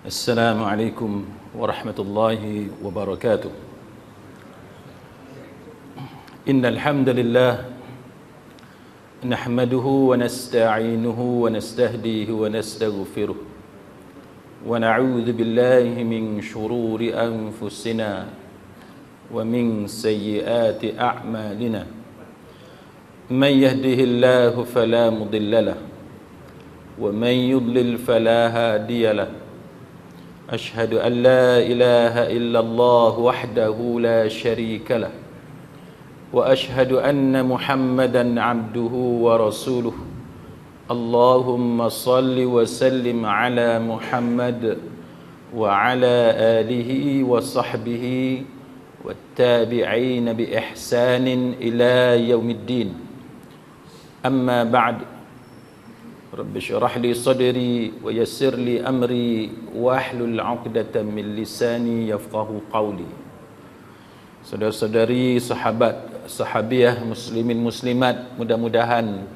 Assalamualaikum warahmatullahi wabarakatuh. Innal hamdalillah nahmaduhu wa nasta'inuhu wa nastahdihi wa nastaghfiruh wa na'udzu billahi min shururi anfusina wa min sayyiati a'malina. Man yahdihillahu fala mudilla lahu wa man yudlil fala hadiya lahu. أشهد أن لا إله إلا الله وحده لا شريك له وأشهد أن محمدا عبده ورسوله. اللهم صل وسلم على محمد وعلى آله وصحبه والتابعين بإحسان إلى يوم الدين. أما بعد، Rabbi syrah li sadri wa yassir li amri wa ahlul 'uqdatam min lisani yafqahu qawli. Saudara-saudari, sahabat, sahabiah, muslimin muslimat, mudah-mudahan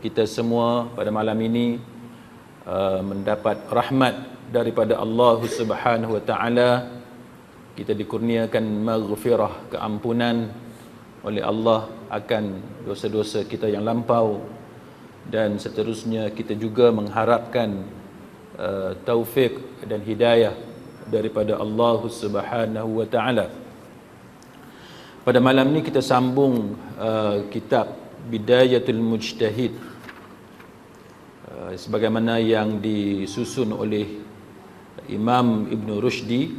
kita semua pada malam ini mendapat rahmat daripada Allah Subhanahu wa taala. Kita dikurniakan maghfirah, keampunan oleh Allah akan dosa-dosa kita yang lampau, dan seterusnya kita juga mengharapkan taufik dan hidayah daripada Allah Subhanahu wa taala. Pada malam ini kita sambung kitab Bidayatul Mujtahid sebagaimana yang disusun oleh Imam Ibn Rushdi.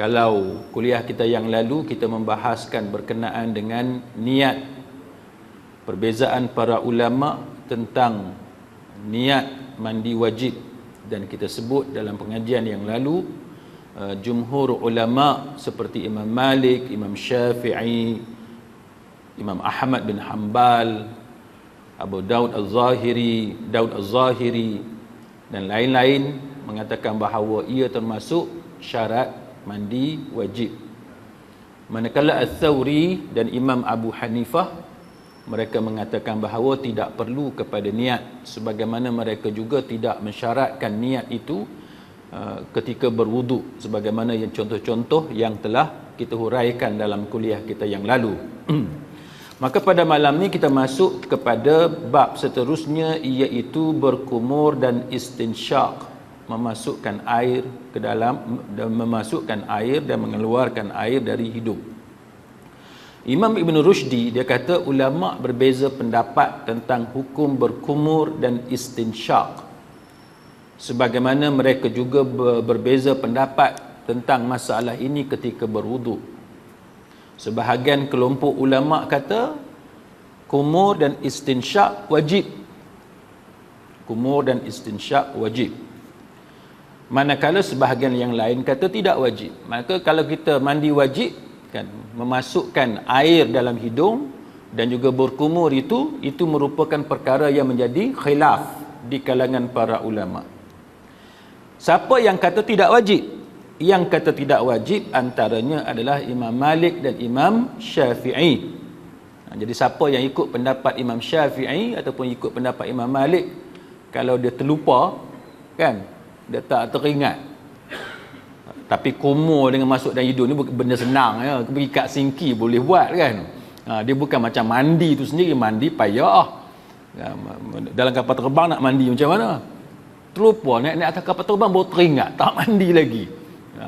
Kalau kuliah kita yang lalu kita membahaskan berkenaan dengan niat, perbezaan para ulama tentang niat mandi wajib, dan kita sebut dalam pengajian yang lalu jumhur ulama seperti Imam Malik, Imam Syafi'i, Imam Ahmad bin Hanbal, Abu Daud Al-Zahiri, dan lain-lain mengatakan bahawa ia termasuk syarat mandi wajib. Manakala Al-Thawri dan Imam Abu Hanifah mereka mengatakan bahawa tidak perlu kepada niat, sebagaimana mereka juga tidak mensyaratkan niat itu ketika berwudu, sebagaimana yang contoh-contoh yang telah kita huraikan dalam kuliah kita yang lalu. Maka pada malam ni kita masuk kepada bab seterusnya, iaitu berkumur dan istinsyaq, memasukkan air ke dalam, dan memasukkan air dan mengeluarkan air dari hidung. Imam Ibn Rushdi dia kata ulama berbeza pendapat tentang hukum berkumur dan istinsyaq, sebagaimana mereka juga berbeza pendapat tentang masalah ini ketika berwudu. Sebahagian kelompok ulama kata kumur dan istinsyaq wajib. Kumur dan istinsyaq wajib. Manakala sebahagian yang lain kata tidak wajib. Maka kalau kita mandi wajib, kan, memasukkan air dalam hidung dan juga berkumur itu merupakan perkara yang menjadi khilaf di kalangan para ulama. Siapa yang kata tidak wajib? Yang kata tidak wajib antaranya adalah Imam Malik dan Imam Syafi'i. Jadi siapa yang ikut pendapat Imam Syafi'i ataupun ikut pendapat Imam Malik, kalau dia terlupa, kan, dia tak teringat, tapi kumur dengan masuk dalam hidung ni benda senang ya. Pergi kat sinki boleh buat, kan. Dia bukan macam mandi tu sendiri, mandi payah. Dalam kapal terbang nak mandi macam mana? Terlupa naik atas kapal terbang baru teringat tak mandi lagi.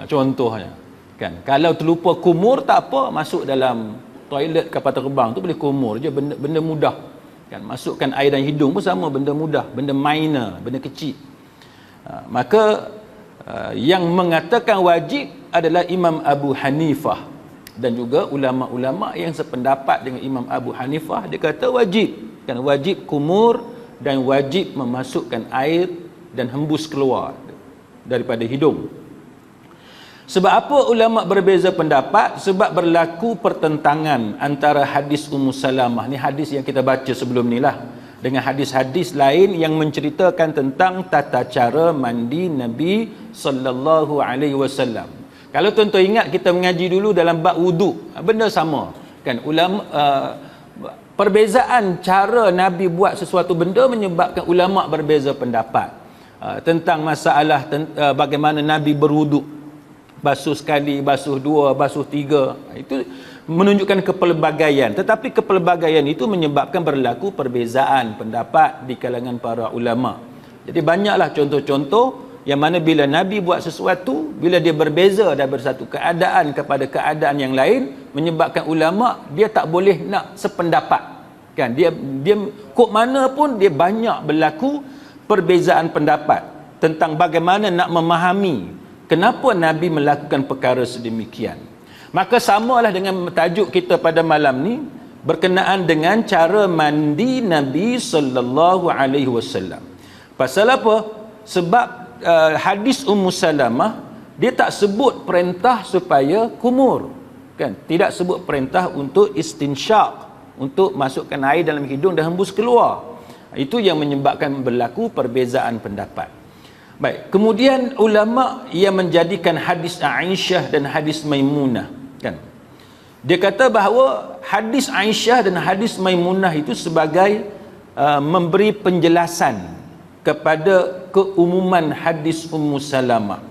Contohnya. Kan? Kalau terlupa kumur tak apa, masuk dalam toilet kapal terbang tu boleh kumur je, benda mudah. Kan? Masukkan air dalam hidung pun sama, benda mudah, benda minor, benda kecil. Maka yang mengatakan wajib adalah Imam Abu Hanifah dan juga ulama-ulama yang sependapat dengan Imam Abu Hanifah. Dia kata wajib, kan, wajib kumur dan wajib memasukkan air dan hembus keluar daripada hidung. Sebab apa ulama berbeza pendapat? Sebab berlaku pertentangan antara hadis Ummu Salamah, ni hadis yang kita baca sebelum ni lah, dengan hadis-hadis lain yang menceritakan tentang tata cara mandi Nabi sallallahu alaihi wasallam. Kalau tuan-tuan ingat, kita mengaji dulu dalam bab wuduk, benda sama kan. Ulama perbezaan cara Nabi buat sesuatu benda menyebabkan ulama berbeza pendapat tentang masalah bagaimana Nabi berwuduk, basuh sekali, basuh dua, basuh tiga. Itu menunjukkan kepelbagaian. Tetapi kepelbagaian itu menyebabkan berlaku perbezaan pendapat di kalangan para ulama. Jadi banyaklah contoh-contoh yang mana bila Nabi buat sesuatu, bila dia berbeza dari satu keadaan kepada keadaan yang lain, menyebabkan ulama dia tak boleh nak sependapat. Kan? Dia kok mana pun dia banyak berlaku perbezaan pendapat tentang bagaimana nak memahami kenapa Nabi melakukan perkara sedemikian. Maka samalah dengan tajuk kita pada malam ni berkenaan dengan cara mandi Nabi sallallahu alaihi wasallam. Pasal apa? Sebab hadis Ummu Salamah dia tak sebut perintah supaya kumur, kan? Tidak sebut perintah untuk istinsyaq, untuk masukkan air dalam hidung dan hembus keluar. Itu yang menyebabkan berlaku perbezaan pendapat. Baik, kemudian ulama yang menjadikan hadis Aisyah dan hadis Maimunah, kan? Dia kata bahawa hadis Aisyah dan hadis Maimunah itu sebagai memberi penjelasan kepada keumuman hadis Ummu Salamah.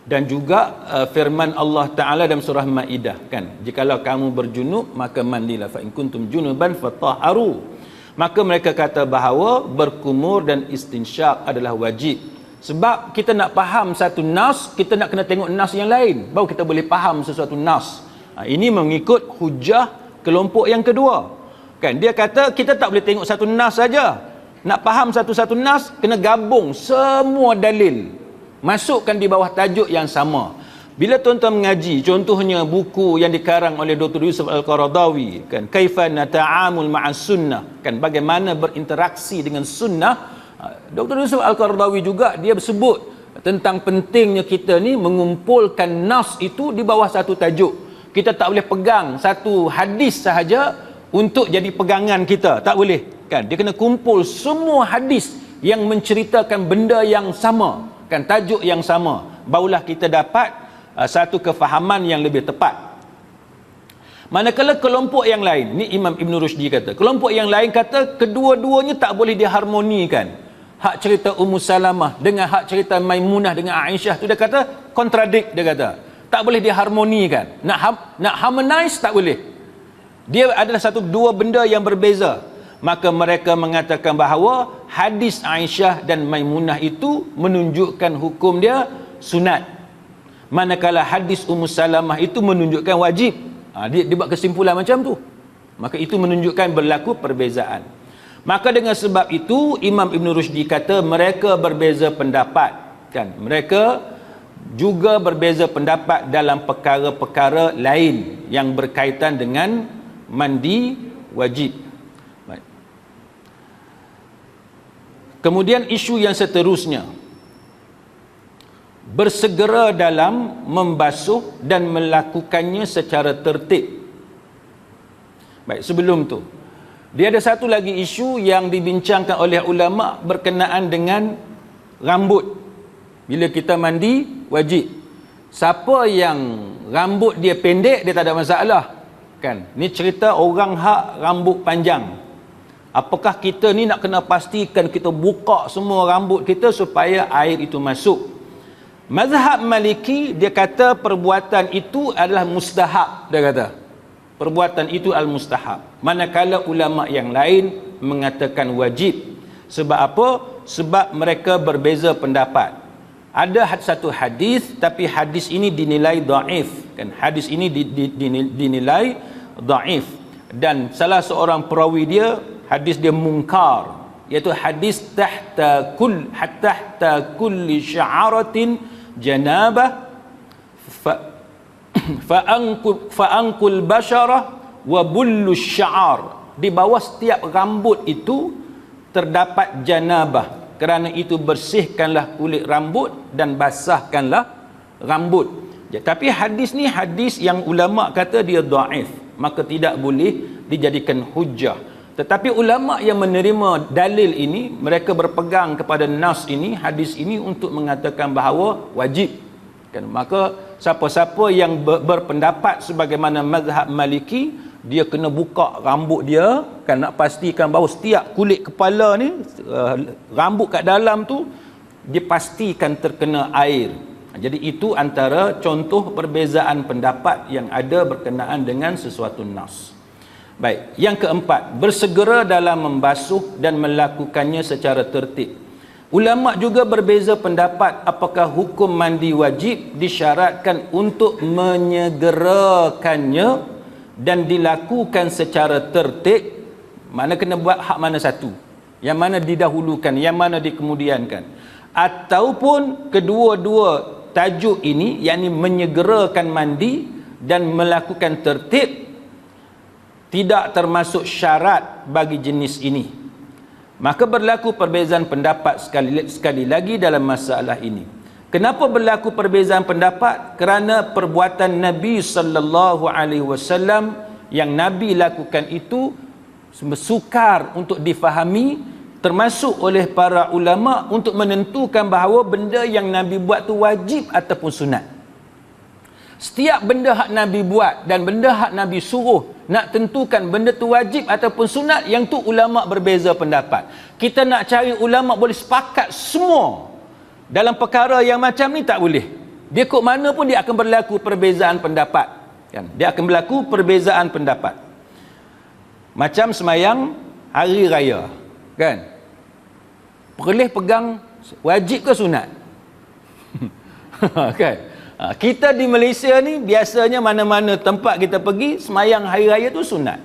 Dan juga firman Allah Ta'ala dalam surah Maidah, kan? Jikalau kamu berjunub maka mandilah, fa in kuntum junuban fatahharu. Maka mereka kata bahawa berkumur dan istinsyaq adalah wajib. Sebab kita nak faham satu nas, kita nak kena tengok nas yang lain, baru kita boleh faham sesuatu nas. Ini mengikut hujah kelompok yang kedua, kan? Dia kata kita tak boleh tengok satu nas saja. Nak faham satu-satu nas, kena gabung semua dalil, masukkan di bawah tajuk yang sama. Bila tuan-tuan mengaji, contohnya buku yang dikarang oleh Dr. Yusuf Al-Qaradawi, kan, Kaifa Nata'amul Ma'as Sunnah, kan, bagaimana berinteraksi dengan sunnah. Dr. Yusuf Al-Qaradawi juga dia sebut tentang pentingnya kita ni mengumpulkan nas itu di bawah satu tajuk. Kita tak boleh pegang satu hadis sahaja untuk jadi pegangan kita, tak boleh, kan? Dia kena kumpul semua hadis yang menceritakan benda yang sama, kan, tajuk yang sama, barulah kita dapat satu kefahaman yang lebih tepat. Manakala kelompok yang lain, ni Imam Ibn Rushdi kata, kelompok yang lain kata kedua-duanya tak boleh diharmonikan. Hak cerita Ummu Salamah dengan hak cerita Maimunah dengan Aisyah tu, dia kata kontradik, dia kata tak boleh diharmonikan. Nak harmonize tak boleh. Dia adalah satu dua benda yang berbeza. Maka mereka mengatakan bahawa hadis Aisyah dan Maimunah itu menunjukkan hukum dia sunat, manakala hadis Ummu Salamah itu menunjukkan wajib. Dia buat kesimpulan macam tu. Maka itu menunjukkan berlaku perbezaan. Maka dengan sebab itu Imam Ibn Rushdi kata mereka berbeza pendapat, kan? Mereka juga berbeza pendapat dalam perkara-perkara lain yang berkaitan dengan mandi wajib. Baik. Kemudian isu yang seterusnya, bersegera dalam membasuh dan melakukannya secara tertib. Baik, sebelum tu dia ada satu lagi isu yang dibincangkan oleh ulama berkenaan dengan rambut. Bila kita mandi wajib, siapa yang rambut dia pendek dia tak ada masalah, kan? Ni cerita orang hak rambut panjang. Apakah kita ni nak kena pastikan kita buka semua rambut kita supaya air itu masuk? Mazhab Maliki dia kata perbuatan itu adalah mustahab, dia kata perbuatan itu al-mustahab, manakala ulama yang lain mengatakan wajib. Sebab apa? Sebab mereka berbeza pendapat. Ada satu hadis, tapi hadis ini dinilai dhaif, kan? Hadis ini dinilai dhaif, dan salah seorang perawi dia, hadis dia munkar, iaitu hadis tahta kulli sya'aratin janabah fa'ankul basyarah wa bullu sya'ar. Di bawah setiap rambut itu terdapat janabah, kerana itu bersihkanlah kulit rambut dan basahkanlah rambut. Tapi hadis ni hadis yang ulama kata dia dhaif, maka tidak boleh dijadikan hujjah. Tetapi ulama yang menerima dalil ini, mereka berpegang kepada nas ini, hadis ini, untuk mengatakan bahawa wajib, kan? Maka siapa-siapa yang berpendapat sebagaimana mazhab Maliki, dia kena buka rambut dia, kan, nak pastikan bahawa setiap kulit kepala ni, rambut kat dalam tu dipastikan terkena air. Jadi itu antara contoh perbezaan pendapat yang ada berkenaan dengan sesuatu nas. Baik, yang keempat, bersegera dalam membasuh dan melakukannya secara tertib. Ulama juga berbeza pendapat apakah hukum mandi wajib disyaratkan untuk menyegerakannya dan dilakukan secara tertib. Mana kena buat hak mana satu? Yang mana didahulukan, yang mana dikemudiankan? Ataupun kedua-dua tajuk ini, yakni menyegerakan mandi dan melakukan tertib, tidak termasuk syarat bagi jenis ini. Maka berlaku perbezaan pendapat sekali lagi dalam masalah ini. Kenapa berlaku perbezaan pendapat? Kerana perbuatan Nabi sallallahu alaihi wasallam yang Nabi lakukan itu sukar untuk difahami, termasuk oleh para ulama, untuk menentukan bahawa benda yang Nabi buat tu wajib ataupun sunat. Setiap benda hak Nabi buat dan benda hak Nabi suruh, nak tentukan benda tu wajib ataupun sunat, yang tu ulama berbeza pendapat. Kita nak cari ulama boleh sepakat semua dalam perkara yang macam ni, tak boleh. Dia kok mana pun dia akan berlaku perbezaan pendapat, kan? Dia akan berlaku perbezaan pendapat. Macam semayang hari raya, kan? Perleh pegang wajib ke sunat? Kan? Kita di Malaysia ni biasanya mana-mana tempat kita pergi, semayang hari raya tu sunat.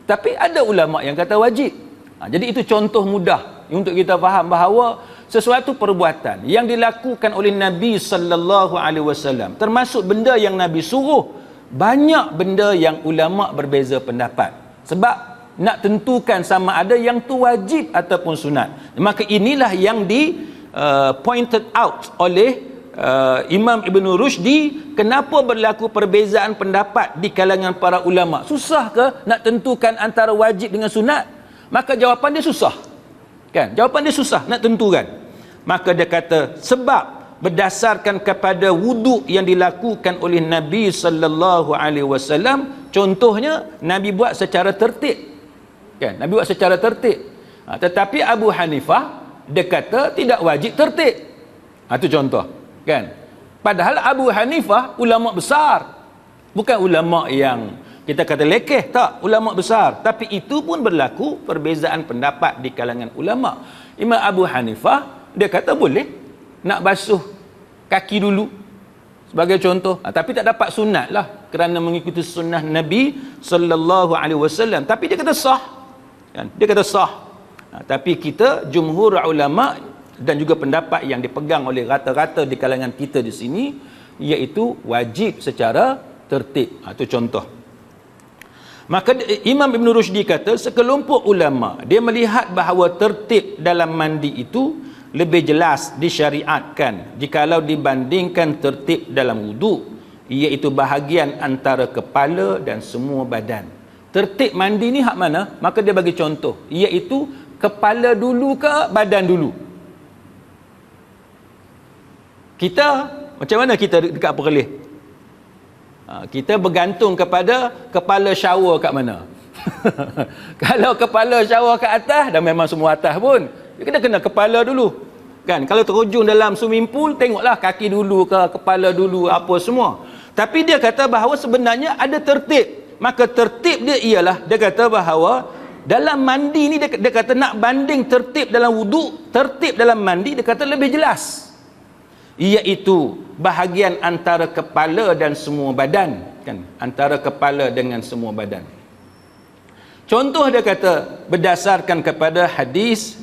Tapi ada ulama yang kata wajib. Jadi itu contoh mudah untuk kita faham bahawa sesuatu perbuatan yang dilakukan oleh Nabi sallallahu alaihi wasallam, termasuk benda yang Nabi suruh, banyak benda yang ulama berbeza pendapat. Sebab nak tentukan sama ada yang tu wajib ataupun sunat. Maka inilah yang pointed out oleh Imam Ibn Rushdi, kenapa berlaku perbezaan pendapat di kalangan para ulama. Susah ke nak tentukan antara wajib dengan sunat? Maka jawapan dia susah, kan? Jawapan dia susah nak tentukan. Maka dia kata sebab berdasarkan kepada wuduk yang dilakukan oleh Nabi sallallahu alaihi wasallam, contohnya Nabi buat secara tertib, kan? Nabi buat secara tertib. Tetapi Abu Hanifah dia kata tidak wajib tertib. Itu contoh, kan? Padahal Abu Hanifah ulama besar, bukan ulama yang kita kata lekeh, tak, ulama besar. Tapi itu pun berlaku perbezaan pendapat di kalangan ulama. Imam Abu Hanifah dia kata boleh nak basuh kaki dulu sebagai contoh, tapi tak dapat sunat lah kerana mengikuti sunnah Nabi sallallahu alaihi wasallam. Tapi dia kata sah, kan? Dia kata sah. Tapi kita jumhur ulama dan juga pendapat yang dipegang oleh rata-rata di kalangan kita di sini, iaitu wajib secara tertib. Itu contoh. Maka Imam Ibn Rushdi kata sekelompok ulama dia melihat bahawa tertib dalam mandi itu lebih jelas disyariatkan jikalau dibandingkan tertib dalam wuduk, iaitu bahagian antara kepala dan semua badan. Tertib mandi ni hak mana? Maka dia bagi contoh, iaitu kepala dulu ke badan dulu. Kita macam mana kita dekat Perlis? Kita bergantung kepada kepala shower kat mana. Kalau kepala shower kat atas, dah memang semua atas pun, kita kena kepala dulu, kan? Kalau terjun dalam swimming pool, tengoklah kaki dulu ke kepala dulu, apa semua. Tapi dia kata bahawa sebenarnya ada tertib. Maka tertib dia ialah, dia kata bahawa dalam mandi ni dia kata nak banding tertib dalam wuduk, tertib dalam mandi, dia kata lebih jelas, iaitu bahagian antara kepala dan semua badan, kan, antara kepala dengan semua badan. Contoh dia kata berdasarkan kepada hadis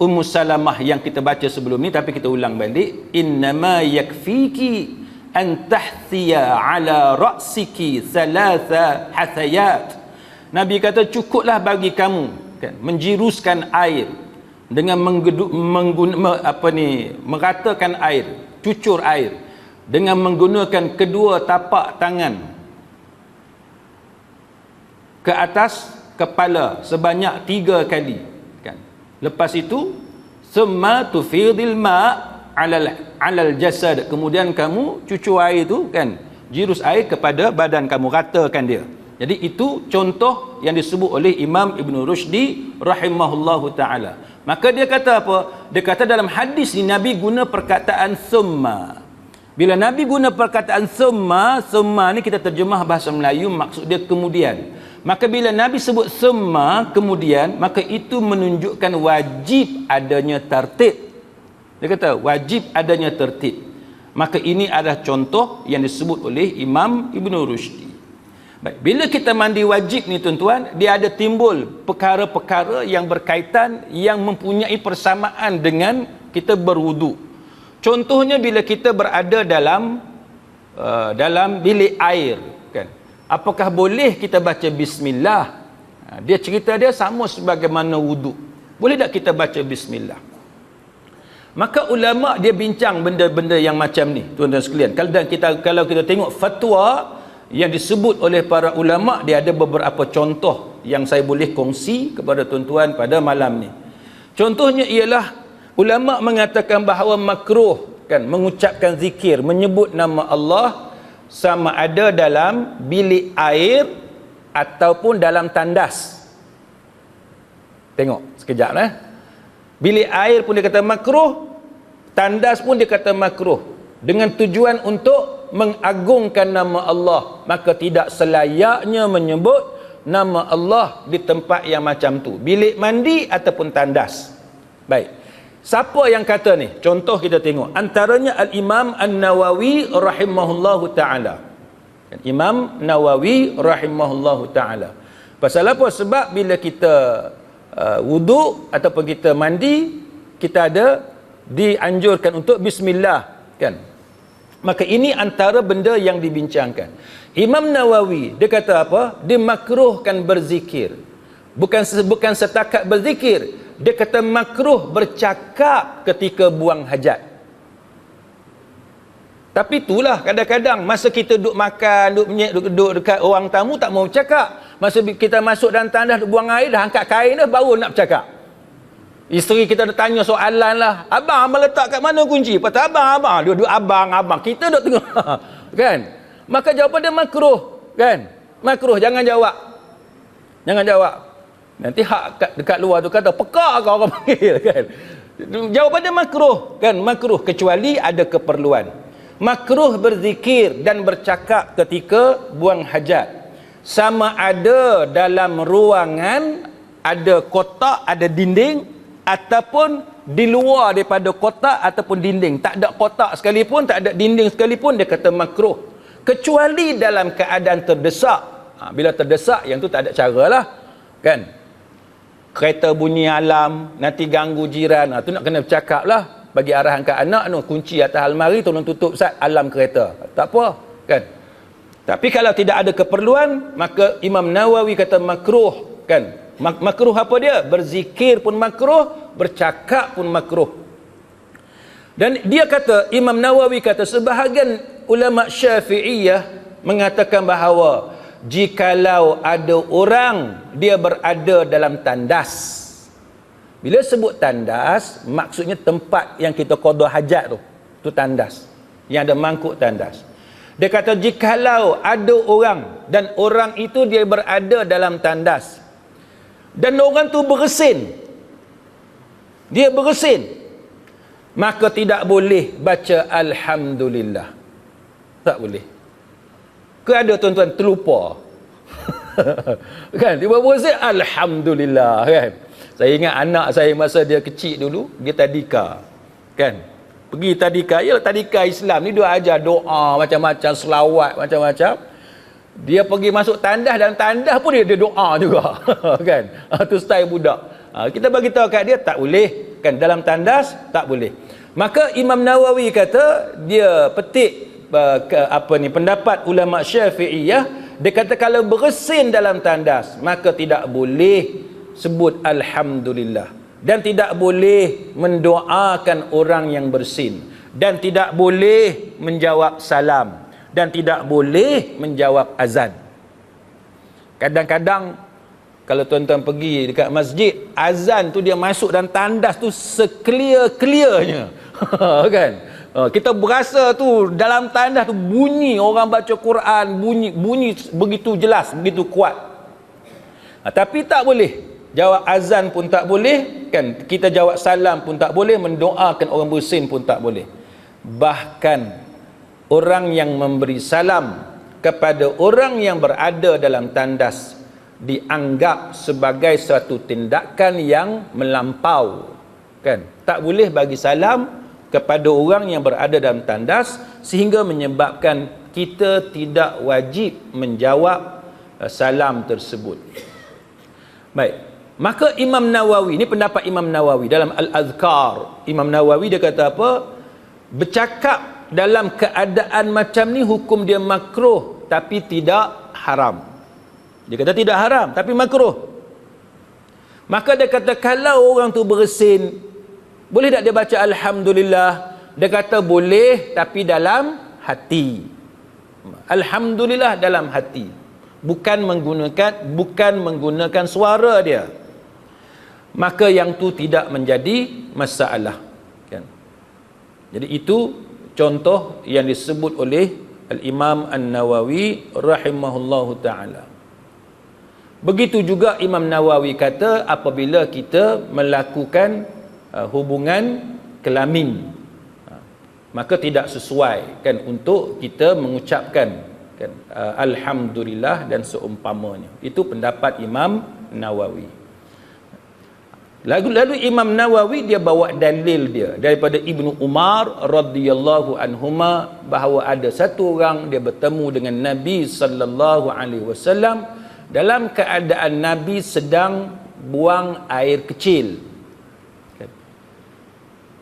Ummu Salamah yang kita baca sebelum ni, tapi kita ulang balik, innama yakfiki an tahtiya ala ra'siki thalatha hathayat. Nabi kata cukuplah bagi kamu, kan, menjiruskan air dengan meratakan air, cucur air dengan menggunakan kedua tapak tangan ke atas kepala sebanyak 3 kali, kan. Lepas itu summa tufidil ma' alal jasad, kemudian kamu cucur air tu, kan, jirus air kepada badan kamu, ratakan dia. Jadi itu contoh yang disebut oleh Imam Ibn Rushdi rahimahullahu ta'ala. Maka dia kata apa? Dia kata dalam hadis ni Nabi guna perkataan summa. Bila Nabi guna perkataan summa ni kita terjemah bahasa Melayu, maksud dia kemudian. Maka bila Nabi sebut summa kemudian, maka itu menunjukkan wajib adanya tertib. Dia kata wajib adanya tertib. Maka ini adalah contoh yang disebut oleh Imam Ibn Rushdi. Baik, bila kita mandi wajib ni tuan-tuan, dia ada timbul perkara-perkara yang berkaitan, yang mempunyai persamaan dengan kita berwuduk. Contohnya bila kita berada dalam bilik air, kan, apakah boleh kita baca bismillah? Dia cerita dia sama sebagaimana wuduk. Boleh tak kita baca bismillah? Maka ulama dia bincang benda-benda yang macam ni, tuan-tuan sekalian. Kalau kita tengok fatwa yang disebut oleh para ulama, dia ada beberapa contoh yang saya boleh kongsi kepada tuan-tuan pada malam ni. Contohnya ialah ulama mengatakan bahawa makruh, kan, mengucapkan zikir, menyebut nama Allah sama ada dalam bilik air ataupun dalam tandas. Tengok sekejap bilik air pun dia kata makruh, tandas pun dia kata makruh, dengan tujuan untuk mengagungkan nama Allah. Maka tidak selayaknya menyebut nama Allah di tempat yang macam tu, bilik mandi ataupun tandas. Baik, siapa yang kata ni? Contoh kita tengok, antaranya Al-Imam An-Nawawi rahimahullahu ta'ala. Imam Nawawi rahimahullahu ta'ala. Pasal apa? Sebab bila kita wuduk ataupun kita mandi, kita ada dianjurkan untuk bismillah, kan. Maka ini antara benda yang dibincangkan. Imam Nawawi dia kata apa? Dia makruhkan berzikir. Bukan setakat berzikir, dia kata makruh bercakap ketika buang hajat. Tapi itulah kadang-kadang masa kita duduk makan, duduk dekat orang tamu tak mau bercakap. Masa kita masuk dalam tandas duduk buang air, dah angkat kain dah baru nak bercakap. Isteri kita dah tanya soalan lah, abang letak kat mana kunci? Kata abang, duduk abang, kita duduk tengok. Kan? Maka jawapan dia makruh, kan? Makruh, jangan jawab. Nanti hak dekat luar tu kata pekak kau orang panggil, kan? Jawapan dia makruh, kan? Makruh kecuali ada keperluan. Makruh berzikir dan bercakap ketika buang hajat. Sama ada dalam ruangan ada kotak, ada dinding, ataupun di luar daripada kotak ataupun dinding. Tak ada kotak sekalipun, tak ada dinding sekalipun, dia kata makruh. Kecuali dalam keadaan terdesak. Bila terdesak, yang tu tak ada cara lah, kan. Kereta bunyi alam, nanti ganggu jiran, tu nak kena bercakap lah. Bagi arahan ke anak tu, kunci atas almari tolong tutup Ustaz, alam kereta. Tak apa, kan. Tapi kalau tidak ada keperluan, maka Imam Nawawi kata makruh, kan. Makruh apa dia? Berzikir pun makruh, bercakap pun makruh. Dan dia kata, Imam Nawawi kata, sebahagian ulama Syafi'iyah mengatakan bahawa jikalau ada orang dia berada dalam tandas. Bila sebut tandas, maksudnya tempat yang kita qada hajat tu. Tu tandas. Yang ada mangkuk tandas. Dia kata jikalau ada orang dan orang itu dia berada dalam tandas, dan orang tu bersin, dia bersin, maka tidak boleh baca Alhamdulillah. Tak boleh. Ke ada tuan-tuan terlupa. Kan tiba-tiba saya alhamdulillah kan. Saya ingat anak saya masa dia kecil dulu, dia tadika. Kan? Pergi tadika, yalah tadika Islam ni dia ajar doa macam-macam, selawat macam-macam. Dia pergi masuk tandas, dan tandas pun dia doa juga. Kan? Tu style budak. Kita bagi tahu kat dia tak boleh, kan, dalam tandas tak boleh. Maka Imam Nawawi kata dia petik pendapat ulama Syafi'iyah. Dia kata kalau bersin dalam tandas maka tidak boleh sebut alhamdulillah, dan tidak boleh mendoakan orang yang bersin, dan tidak boleh menjawab salam, dan tidak boleh menjawab azan. Kadang-kadang kalau tuan-tuan pergi dekat masjid, azan tu dia masuk dan tandas tu seclear-clearnya. Kan? Kita berasa tu dalam tandas tu bunyi orang baca Quran, bunyi begitu jelas, begitu kuat. Tapi tak boleh jawab azan pun tak boleh, kan? Kita jawab salam pun tak boleh, mendoakan orang bersin pun tak boleh. Bahkan orang yang memberi salam kepada orang yang berada dalam tandas dianggap sebagai suatu tindakan yang melampau, kan? Tak boleh bagi salam kepada orang yang berada dalam tandas, sehingga menyebabkan kita tidak wajib menjawab salam tersebut. Baik. Maka Imam Nawawi, ini pendapat Imam Nawawi dalam Al-Azkar. Imam Nawawi dia kata apa? Bercakap dalam keadaan macam ni hukum dia makruh tapi tidak haram. Dia kata tidak haram tapi makruh. Maka dia kata kalau orang tu bersin, boleh tak dia baca alhamdulillah? Dia kata boleh tapi dalam hati. Alhamdulillah dalam hati. Bukan menggunakan suara dia. Maka yang tu tidak menjadi masalah, kan? Jadi itu contoh yang disebut oleh Al-Imam An-Nawawi rahimahullahu ta'ala. Begitu juga Imam Nawawi kata apabila kita melakukan hubungan kelamin, maka tidak sesuai, kan, untuk kita mengucapkan, kan, alhamdulillah dan seumpamanya. Itu pendapat Imam Nawawi. Lalu Imam Nawawi dia bawa dalil dia daripada Ibnu Umar radhiyallahu anhuma, bahawa ada satu orang dia bertemu dengan Nabi sallallahu alaihi wasallam dalam keadaan Nabi sedang buang air kecil.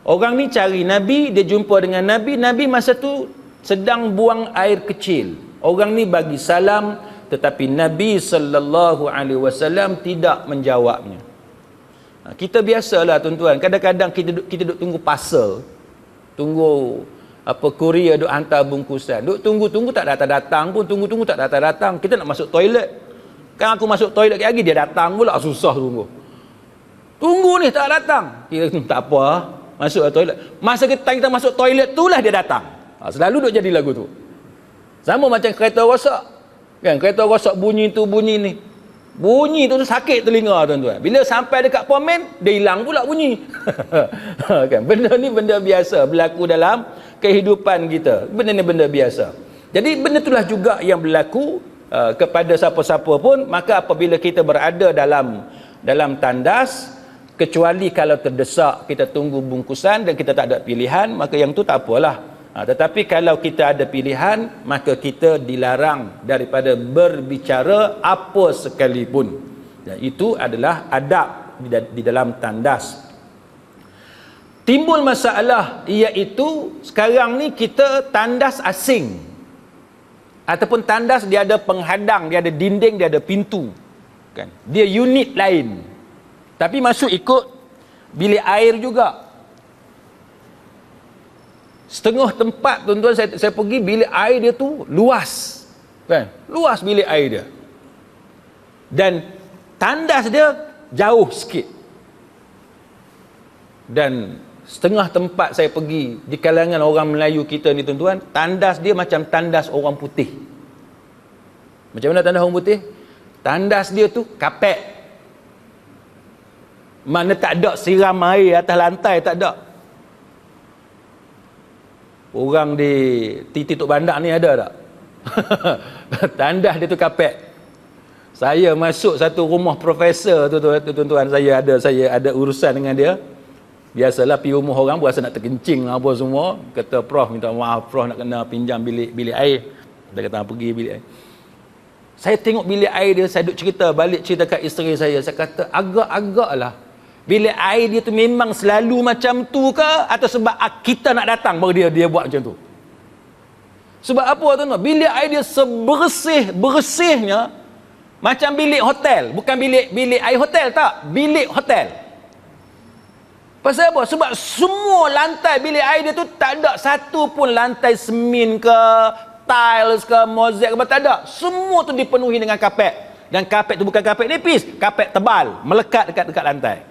Orang ni cari Nabi, dia jumpa dengan Nabi, Nabi masa tu sedang buang air kecil. Orang ni bagi salam, tetapi Nabi sallallahu alaihi wasallam tidak menjawabnya. Kita biasalah tuan-tuan, kadang-kadang kita duk tunggu parcel, tunggu kurier duk hantar bungkusan, duk tunggu tak datang-datang pun, tunggu tak datang-datang. Kita nak masuk toilet, kan aku masuk toilet lagi dia datang pula, susah tunggu ni tak datang. Kita tak apa, masuk toilet. Masa kita masuk toilet tu lah dia datang. Selalu duk jadi lagu tu. Sama macam kereta rosak, kan? Kereta rosak bunyi tu bunyi ni, bunyi tu sakit telinga tuan-tuan. Bila sampai dekat pomen, dia hilang pula bunyi. Kan? Benda ni benda biasa berlaku dalam kehidupan kita. Benda ni benda biasa. Jadi benda itulah juga yang berlaku kepada siapa-siapa pun. Maka apabila kita berada dalam tandas, kecuali kalau terdesak kita tunggu bungkusan dan kita tak ada pilihan, maka yang tu tak apalah. Tetapi kalau kita ada pilihan, maka kita dilarang daripada berbicara apa sekalipun. Dan itu adalah adab di dalam tandas. Timbul masalah, iaitu sekarang ni kita tandas asing, ataupun tandas dia ada penghadang, dia ada dinding, dia ada pintu, kan? Dia unit lain, tapi masuk ikut bilik air juga. Setengah tempat tuan-tuan saya pergi, bilik air dia tu luas, kan? Luas bilik air dia, dan tandas dia jauh sikit. Dan setengah tempat saya pergi di kalangan orang Melayu kita ni tuan-tuan, tandas dia macam tandas orang putih. Macam mana tandas orang putih? Tandas dia tu kapet, mana tak ada siram air atas lantai, tak ada. Orang di titik bandar ni ada tak? Tandas dia tu kapet. Saya masuk satu rumah profesor tu tuan-tuan, saya ada urusan dengan dia. Biasalah pergi rumah orang berasa nak terkencing apa semua. Kata prof minta maaf, prof nak kena pinjam bilik air. Dia kata pergi bilik air. Saya tengok bilik air dia, saya duk cerita kat isteri saya. Saya kata agak-agak lah, bilik air dia tu memang selalu macam tu ke, atau sebab kita nak datang baru dia buat macam tu? Sebab apa tuan-tuan? Bilik air dia sebersih-bersihnya macam bilik hotel. Bukan bilik air hotel, tak. Bilik hotel. Pasal apa? Sebab semua lantai bilik air dia tu tak ada satu pun lantai semin ke, tiles ke, mozaik ke, tak ada. Semua tu dipenuhi dengan kapet. Dan kapet tu bukan kapet nipis, kapet tebal, melekat dekat lantai.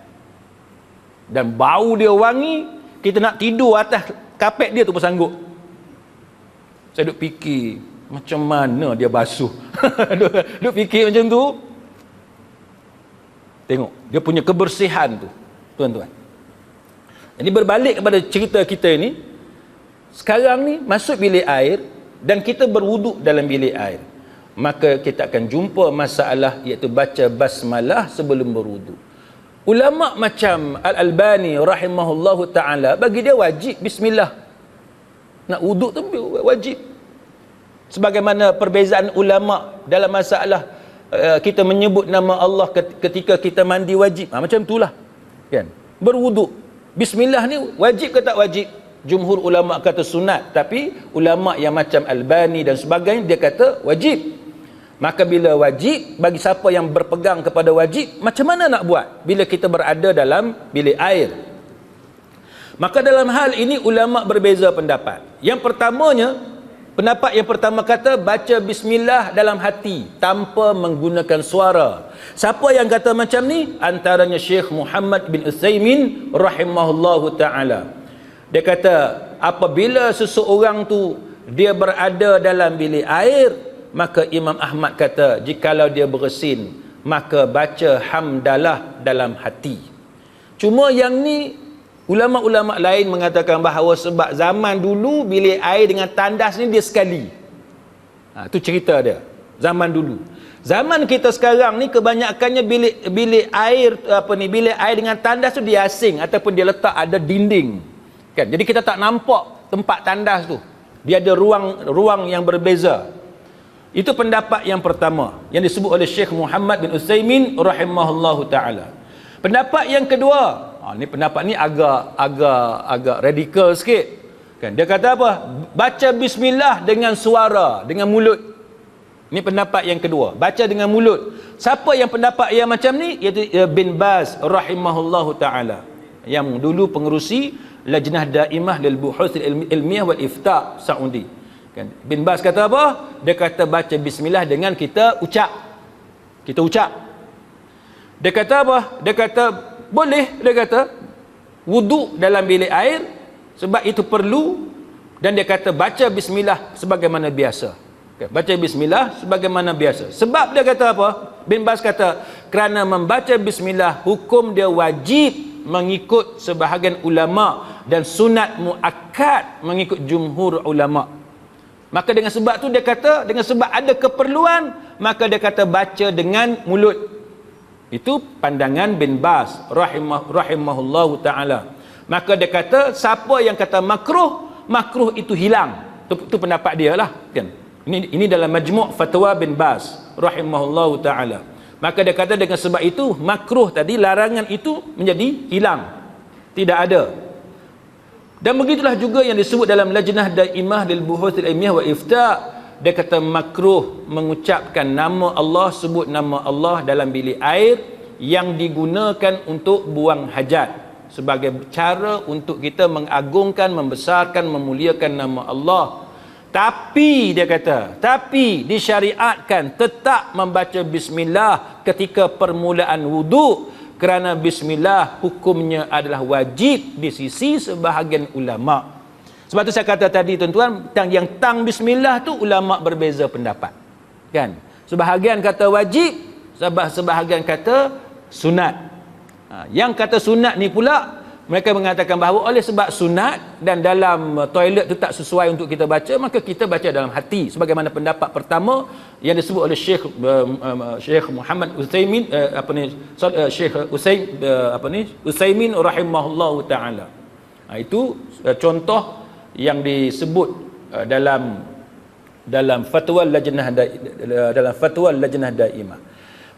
Dan bau dia wangi, kita nak tidur atas kapet dia tu pun sanggup. Saya duk fikir, macam mana dia basuh? duk fikir macam tu. Tengok, dia punya kebersihan tu, tuan-tuan. Jadi berbalik kepada cerita kita ini, sekarang ni masuk bilik air, dan kita berwuduk dalam bilik air, maka kita akan jumpa masalah iaitu baca basmalah sebelum berwuduk. Ulama macam Al-Albani rahimahullahu ta'ala, bagi dia wajib bismillah. Nak wuduk tu wajib. Sebagaimana perbezaan ulama dalam masalah kita menyebut nama Allah ketika kita mandi wajib. Macam itulah, kan? Berwuduk, bismillah ni wajib ke tak wajib? Jumhur ulama kata sunat, tapi ulama yang macam Albani dan sebagainya dia kata wajib. Maka bila wajib, bagi siapa yang berpegang kepada wajib, macam mana nak buat bila kita berada dalam bilik air? Maka dalam hal ini ulama berbeza pendapat. Yang pertamanya, pendapat yang pertama kata baca bismillah dalam hati tanpa menggunakan suara. Siapa yang kata macam ni? Antaranya Syekh Muhammad bin Utsaimin rahimahullahu ta'ala. Dia kata apabila seseorang tu dia berada dalam bilik air, maka Imam Ahmad kata jikalau dia bersin, maka baca hamdalah dalam hati. Cuma yang ni ulama-ulama lain mengatakan bahawa sebab zaman dulu bilik air dengan tandas ni dia sekali. Tu cerita dia zaman dulu. Zaman kita sekarang ni kebanyakannya bilik air bilik air dengan tandas tu dia asing ataupun dia letak ada dinding. Kan? Jadi kita tak nampak tempat tandas tu. Dia ada ruang yang berbeza. Itu pendapat yang pertama yang disebut oleh Syekh Muhammad bin Utsaimin rahimahullahu taala. Pendapat yang kedua, ni pendapat ni agak radikal sikit. Kan? Dia kata apa? Baca bismillah dengan suara, dengan mulut. Ini pendapat yang kedua, baca dengan mulut. Siapa yang pendapat yang macam ni? Iaitu Bin Baz rahimahullahu taala, yang dulu pengerusi Lajnah Daimah lil Buhuth Ilmiah wal Ifta' Saudi. Kan? Bin Baz kata apa? Dia kata baca bismillah dengan kita ucap. Kita ucap. Dia kata apa? Dia kata boleh, dia kata wuduk dalam bilik air sebab itu perlu, dan dia kata baca bismillah sebagaimana biasa. Okay. Baca bismillah sebagaimana biasa. Sebab dia kata apa? Bin Baz kata kerana membaca bismillah hukum dia wajib mengikut sebahagian ulama dan sunat muakkad mengikut jumhur ulama. Maka dengan sebab tu dia kata, dengan sebab ada keperluan, maka dia kata baca dengan mulut. Itu pandangan Bin Baz rahimahullahu ta'ala. Maka dia kata siapa yang kata makruh itu hilang. Itu pendapat dia lah, kan? Ini dalam Majmu' Fatwa Bin Baz rahimahullahu ta'ala. Maka dia kata dengan sebab itu makruh tadi, larangan itu menjadi hilang, tidak ada. Dan begitulah juga yang disebut dalam Lajnah Daimah lil Buhuth Ilmiah wa Ifta'. Dia kata makruh mengucapkan nama Allah, sebut nama Allah dalam bilik air yang digunakan untuk buang hajat, sebagai cara untuk kita mengagungkan, membesarkan, memuliakan nama Allah. Tapi dia kata, tapi disyariatkan tetap membaca bismillah ketika permulaan wuduk, kerana bismillah hukumnya adalah wajib di sisi sebahagian ulama. Sebab tu saya kata tadi tuan-tuan, yang tang bismillah tu ulama berbeza pendapat. Kan? Sebahagian kata wajib, sebahagian kata sunat. Yang kata sunat ni pula Mereka mengatakan bahawa oleh sebab sunat dan dalam toilet tu tak sesuai untuk kita baca, maka kita baca dalam hati, sebagaimana pendapat pertama yang disebut oleh Syekh Muhammad Utsaimin Syekh Utsaimin rahimahullahu taala. Itu contoh yang disebut dalam fatwa lajnah daimah.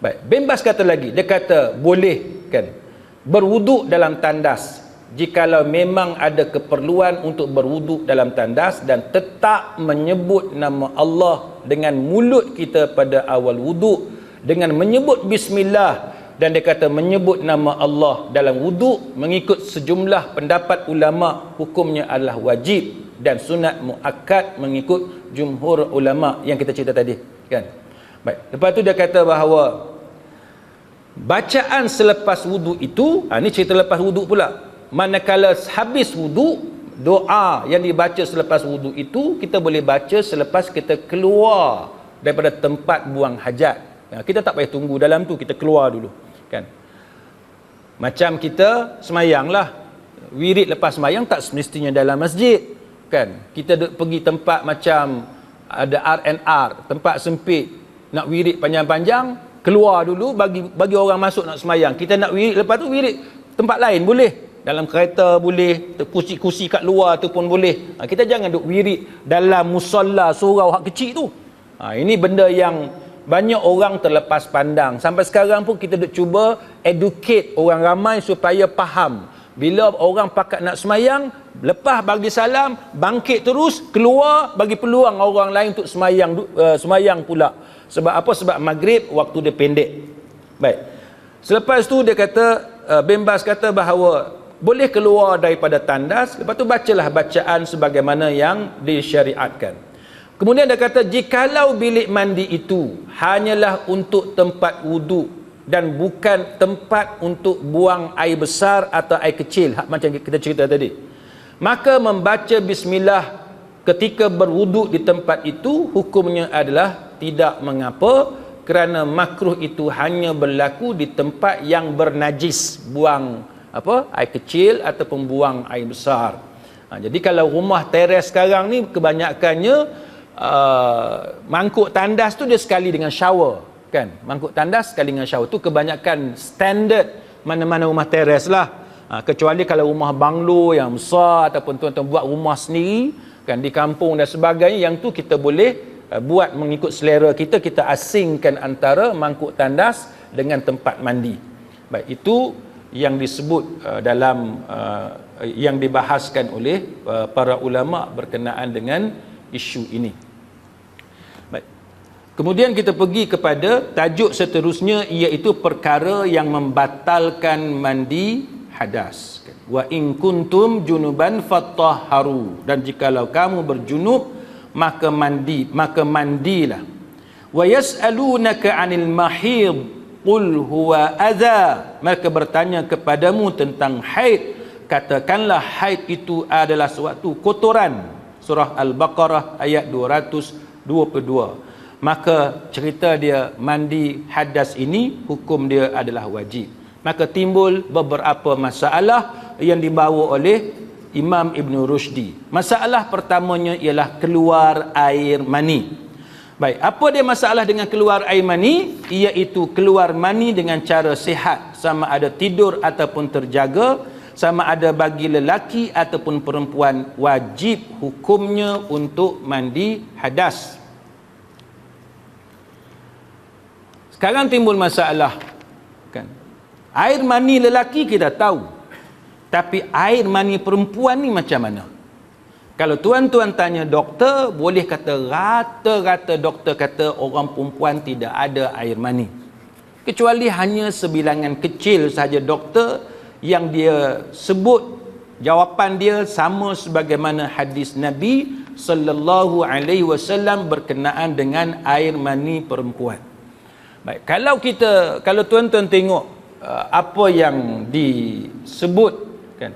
Baik, Bembas kata lagi, dia kata boleh kan berwuduk dalam tandas jikalau memang ada keperluan untuk berwuduk dalam tandas dan tetap menyebut nama Allah dengan mulut kita pada awal wuduk dengan menyebut bismillah, dan dia kata menyebut nama Allah dalam wuduk mengikut sejumlah pendapat ulama hukumnya adalah wajib dan sunat muakkad mengikut jumhur ulama yang kita cerita tadi kan. Baik, lepas tu dia kata bahawa bacaan selepas wuduk itu, ni cerita lepas wuduk pula. Manakala habis wuduk, doa yang dibaca selepas wuduk itu kita boleh baca selepas kita keluar daripada tempat buang hajat. Kita tak payah tunggu dalam tu, kita keluar dulu kan. Macam kita semayang lah, wirid lepas semayang tak semestinya dalam masjid kan. Kita pergi tempat macam ada R&R, tempat sempit, nak wirid panjang-panjang, keluar dulu bagi orang masuk nak semayang. Kita nak wirid, lepas tu wirid tempat lain boleh, dalam kereta boleh, kursi-kursi kat luar tu pun boleh. Kita jangan duk wirid dalam musalla surau hak kecil tu. Ini benda yang banyak orang terlepas pandang. Sampai sekarang pun kita duk cuba educate orang ramai supaya faham. Bila orang pakat nak semayang, lepas bagi salam, bangkit terus, keluar, bagi peluang orang lain untuk semayang pula. Sebab apa? Sebab maghrib waktu dia pendek. Baik. Selepas tu dia kata, Bembas kata bahawa boleh keluar daripada tandas, lepas tu bacalah bacaan sebagaimana yang disyariatkan. Kemudian dia kata, jikalau bilik mandi itu hanyalah untuk tempat wuduk dan bukan tempat untuk buang air besar atau air kecil, macam kita cerita tadi, maka membaca bismillah ketika berwuduk di tempat itu hukumnya adalah tidak mengapa, kerana makruh itu hanya berlaku di tempat yang bernajis, buang air kecil ataupun buang air besar. Jadi kalau rumah teres sekarang ni kebanyakannya mangkuk tandas tu dia sekali dengan shower kan. Mangkuk tandas sekali dengan shower tu kebanyakan standard mana-mana rumah teres lah. Kecuali kalau rumah banglo yang besar ataupun tuan-tuan buat rumah sendiri kan di kampung dan sebagainya, yang tu kita boleh buat mengikut selera kita, kita asingkan antara mangkuk tandas dengan tempat mandi. Baik, itu yang disebut dalam yang dibahaskan oleh para ulama berkenaan dengan isu ini. Baik. Kemudian kita pergi kepada tajuk seterusnya, iaitu perkara yang membatalkan mandi hadas. Wa in kuntum junuban fatahharu, dan jikalau kamu berjunub maka mandilah. Wa yas'alunaka 'anil mahid qul huwa adza, mereka bertanya kepadamu tentang haid, katakanlah haid itu adalah suatu kotoran. Surah Al-Baqarah ayat 222. Maka cerita dia mandi hadas ini hukum dia adalah wajib. Maka timbul beberapa masalah yang dibawa oleh Imam Ibn Rushdi. Masalah pertamanya ialah keluar air mani. Baik, apa dia masalah dengan keluar air mani? Iaitu keluar mani dengan cara sihat, sama ada tidur ataupun terjaga, sama ada bagi lelaki ataupun perempuan, wajib hukumnya untuk mandi hadas. Sekarang timbul masalah kan. Air mani lelaki kita tahu, tapi air mani perempuan ni macam mana? Kalau tuan-tuan tanya doktor, boleh kata rata-rata doktor kata orang perempuan tidak ada air mani. Kecuali hanya sebilangan kecil sahaja doktor yang dia sebut jawapan dia sama sebagaimana hadis Nabi sallallahu alaihi wasallam berkenaan dengan air mani perempuan. Baik, kalau tuan-tuan tengok apa yang disebut kan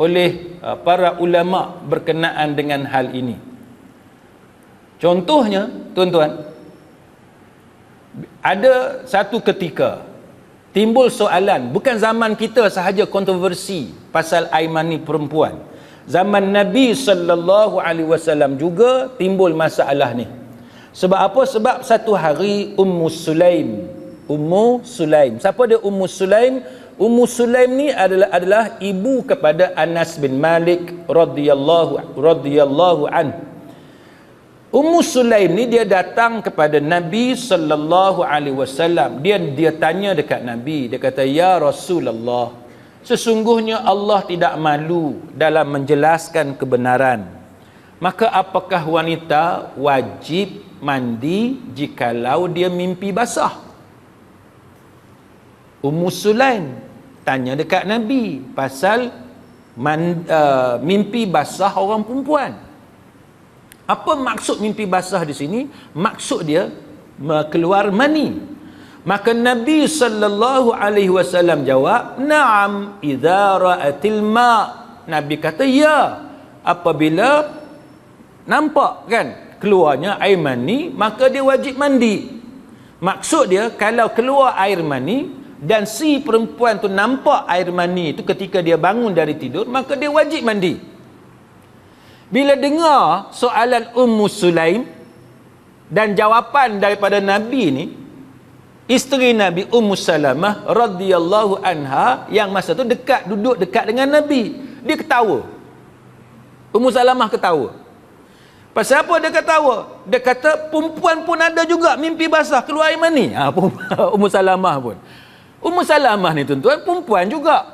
oleh para ulama berkenaan dengan hal ini. Contohnya, tuan-tuan, ada satu ketika timbul soalan, bukan zaman kita sahaja kontroversi pasal air mani perempuan. Zaman Nabi sallallahu alaihi wasallam juga timbul masalah ni. Sebab apa? Sebab satu hari Ummu Sulaim. Siapa dia Ummu Sulaim? Ummu Sulaim ni adalah ibu kepada Anas bin Malik radhiyallahu anhu. Ummu Sulaim ni dia datang kepada Nabi sallallahu alaihi wasallam. Dia tanya dekat Nabi, dia kata, "Ya Rasulullah, sesungguhnya Allah tidak malu dalam menjelaskan kebenaran. Maka apakah wanita wajib mandi jikalau dia mimpi basah?" Ummu Sulaim tanya dekat Nabi pasal mimpi basah orang perempuan. Apa maksud mimpi basah di sini? Maksud dia keluar mani. Maka Nabi sallallahu alaihi wasallam jawab, "Na'am idza ra'atil ma." Nabi kata, "Ya, apabila nampak kan keluarnya air mani, maka dia wajib mandi." Maksud dia, kalau keluar air mani dan si perempuan tu nampak air mani itu ketika dia bangun dari tidur, maka dia wajib mandi. Bila dengar soalan Ummu Sulaim dan jawapan daripada Nabi ni, isteri Nabi Ummu Salamah radhiyallahu anha yang masa tu duduk dekat dengan Nabi, dia ketawa. Ummu Salamah ketawa. Pasal apa dia ketawa? Dia kata perempuan pun ada juga mimpi basah keluar air mani. Ummu Salamah pun. Ummu Salamah ni tuan-tuan perempuan juga.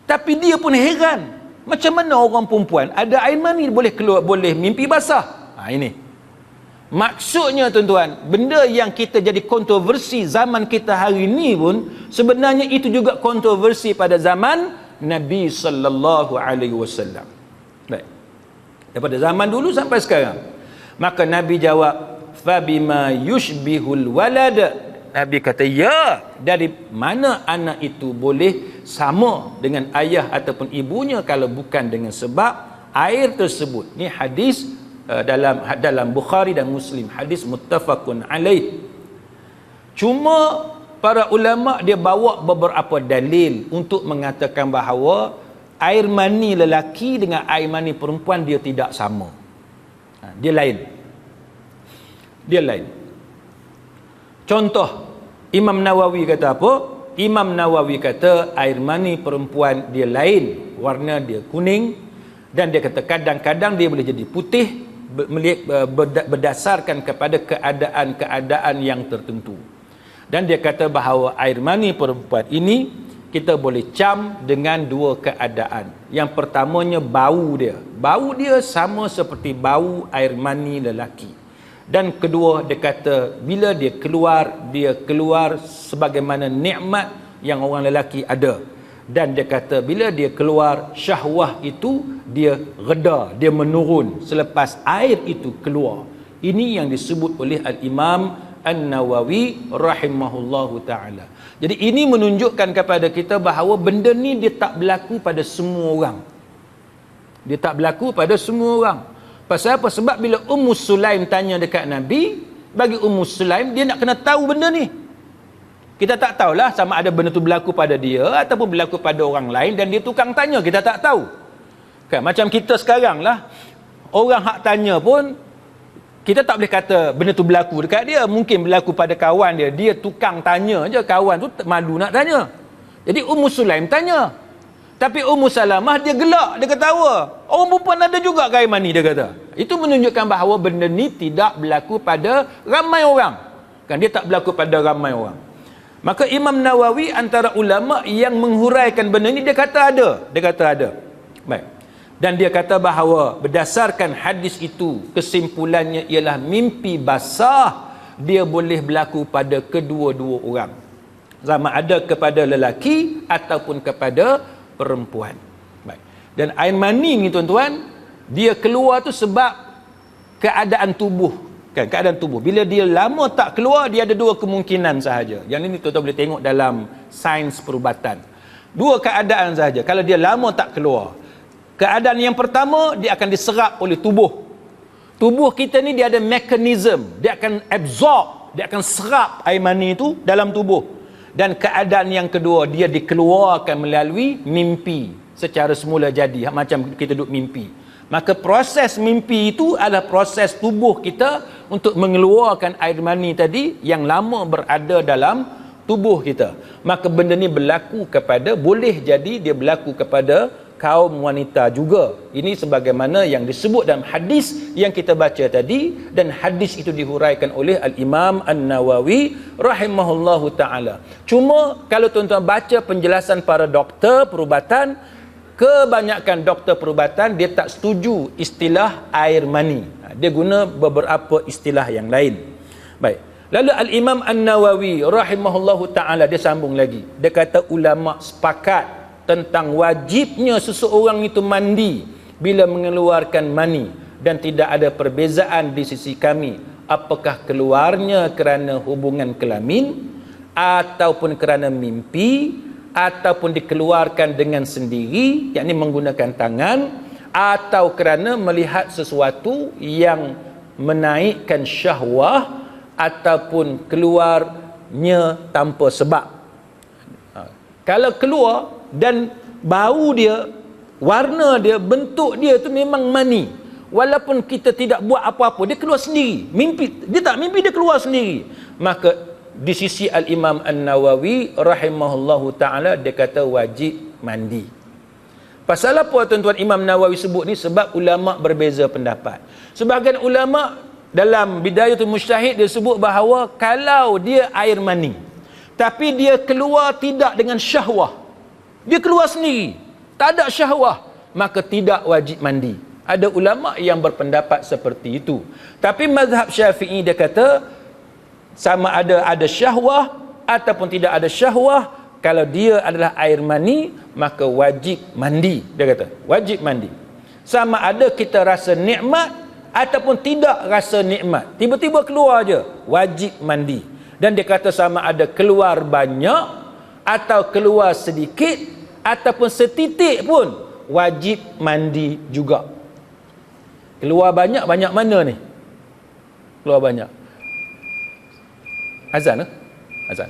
Tapi dia pun heran. Macam mana orang perempuan ada air mani boleh keluar, boleh mimpi basah? Ini. Maksudnya tuan-tuan, benda yang kita jadi kontroversi zaman kita hari ini pun sebenarnya itu juga kontroversi pada zaman Nabi sallallahu alaihi wasallam. Baik. Daripada zaman dulu sampai sekarang. Maka Nabi jawab, "Fabima yushbihul walad." Nabi kata, "Ya, dari mana anak itu boleh sama dengan ayah ataupun ibunya kalau bukan dengan sebab air tersebut." Ni hadis dalam Bukhari dan Muslim, hadis muttafaqun alaih. Cuma para ulama dia bawa beberapa dalil untuk mengatakan bahawa air mani lelaki dengan air mani perempuan dia tidak sama. Dia lain. Contoh, Imam Nawawi kata apa? Imam Nawawi kata air mani perempuan dia lain, warna dia kuning, dan dia kata kadang-kadang dia boleh jadi putih berdasarkan kepada keadaan-keadaan yang tertentu. Dan dia kata bahawa air mani perempuan ini kita boleh cam dengan dua keadaan. Yang pertamanya bau dia. Bau dia sama seperti bau air mani lelaki. Dan kedua, dia kata bila dia keluar sebagaimana nikmat yang orang lelaki ada. Dan dia kata bila dia keluar, syahwah itu dia reda, dia menurun selepas air itu keluar. Ini yang disebut oleh Al-Imam An-Nawawi rahimahullahu ta'ala. Jadi ini menunjukkan kepada kita bahawa benda ni dia tak berlaku pada semua orang. Dia tak berlaku pada semua orang. Pasal apa? Sebab bila Ummu Sulaim tanya dekat Nabi, bagi Ummu Sulaim dia nak kena tahu benda ni. Kita tak tahulah sama ada benda tu berlaku pada dia ataupun berlaku pada orang lain dan dia tukang tanya, kita tak tahu. Kan macam kita sekarang lah, orang hak tanya pun kita tak boleh kata benda tu berlaku dekat dia, mungkin berlaku pada kawan dia. Dia tukang tanya je, kawan tu malu nak tanya. Jadi Ummu Sulaim tanya. Tapi Ummu Salamah dia gelak, dia ketawa. Orang perempuan ada juga air mani, dia kata. Itu menunjukkan bahawa benda ni tidak berlaku pada ramai orang. Kan dia tak berlaku pada ramai orang. Maka Imam Nawawi antara ulama yang menghuraikan benda ni, dia kata ada. Baik. Dan dia kata bahawa berdasarkan hadis itu, kesimpulannya ialah mimpi basah dia boleh berlaku pada kedua-dua orang. Sama ada kepada lelaki ataupun kepada perempuan. Baik. Dan air mani ni tuan-tuan, dia keluar tu sebab keadaan tubuh. Kan, keadaan tubuh. Bila dia lama tak keluar, dia ada dua kemungkinan sahaja. Yang ini tuan-tuan boleh tengok dalam sains perubatan. Dua keadaan sahaja. Kalau dia lama tak keluar. Keadaan yang pertama, dia akan diserap oleh tubuh. Tubuh kita ni dia ada mekanisme. Dia akan absorb, dia akan serap air mani itu dalam tubuh. Dan keadaan yang kedua, dia dikeluarkan melalui mimpi. secara semula jadi, macam kita duduk mimpi. Maka proses mimpi itu adalah proses tubuh kita untuk mengeluarkan air mani tadi yang lama berada dalam tubuh kita. Maka benda ni berlaku kepada, boleh jadi dia berlaku kepada kaum wanita juga. Ini sebagaimana yang disebut dalam hadis yang kita baca tadi, dan hadis itu dihuraikan oleh Al-Imam An-Nawawi rahimahullahu ta'ala. Cuma kalau tuan-tuan baca penjelasan para doktor perubatan, kebanyakan doktor perubatan dia tak setuju istilah air mani. Dia guna beberapa istilah yang lain. Baik. Lalu Al-Imam An-Nawawi rahimahullahu ta'ala dia sambung lagi. Dia kata ulama sepakat tentang wajibnya seseorang itu mandi bila mengeluarkan mani, dan tidak ada perbezaan di sisi kami apakah keluarnya kerana hubungan kelamin ataupun kerana mimpi ataupun dikeluarkan dengan sendiri, yakni menggunakan tangan, atau kerana melihat sesuatu yang menaikkan syahwah ataupun keluarnya tanpa sebab. Kalau keluar dan bau dia, warna dia, bentuk dia tu memang mani, walaupun kita tidak buat apa-apa, dia keluar sendiri. Mimpi, dia tak mimpi, dia keluar sendiri. Maka di sisi Al-Imam An-Nawawi rahimahullahu ta'ala dia kata wajib mandi. Pasal apa tuan-tuan Imam Nawawi sebut ni? Sebab ulama berbeza pendapat. Sebahagian ulama dalam Bidayatul Mujtahid dia sebut bahawa kalau dia air mani tapi dia keluar tidak dengan syahwah, dia keluar sendiri, tak ada syahwah, maka tidak wajib mandi. Ada ulama yang berpendapat seperti itu. Tapi mazhab Syafi'i dia kata sama ada syahwah ataupun tidak ada syahwah, kalau dia adalah air mani maka wajib mandi. Dia kata wajib mandi. Sama ada kita rasa nikmat ataupun tidak rasa nikmat, tiba-tiba keluar je, wajib mandi. Dan dia kata sama ada keluar banyak atau keluar sedikit ataupun setitik pun wajib mandi juga. Keluar banyak, banyak mana ni? Keluar banyak. Azan ke? Azan.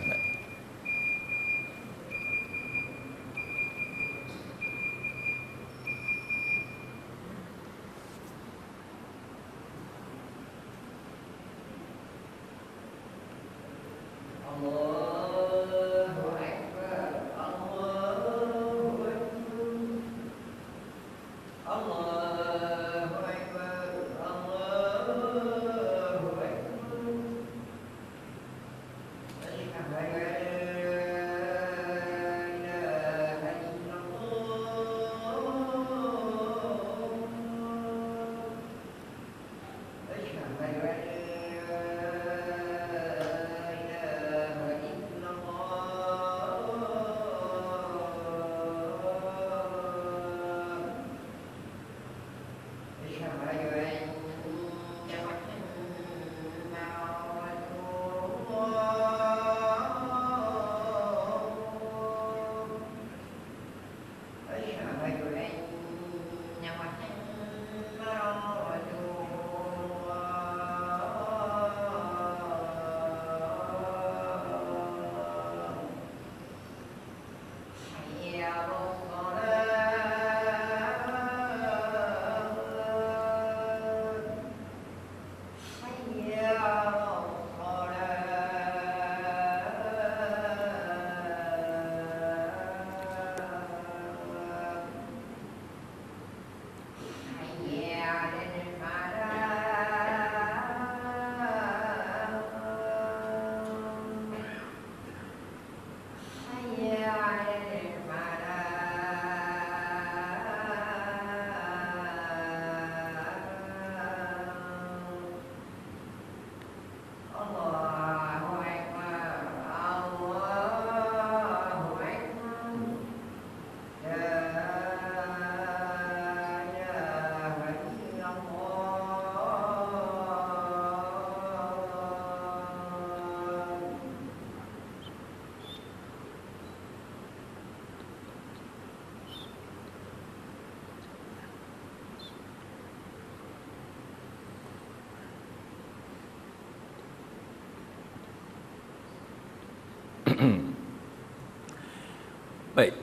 Baik,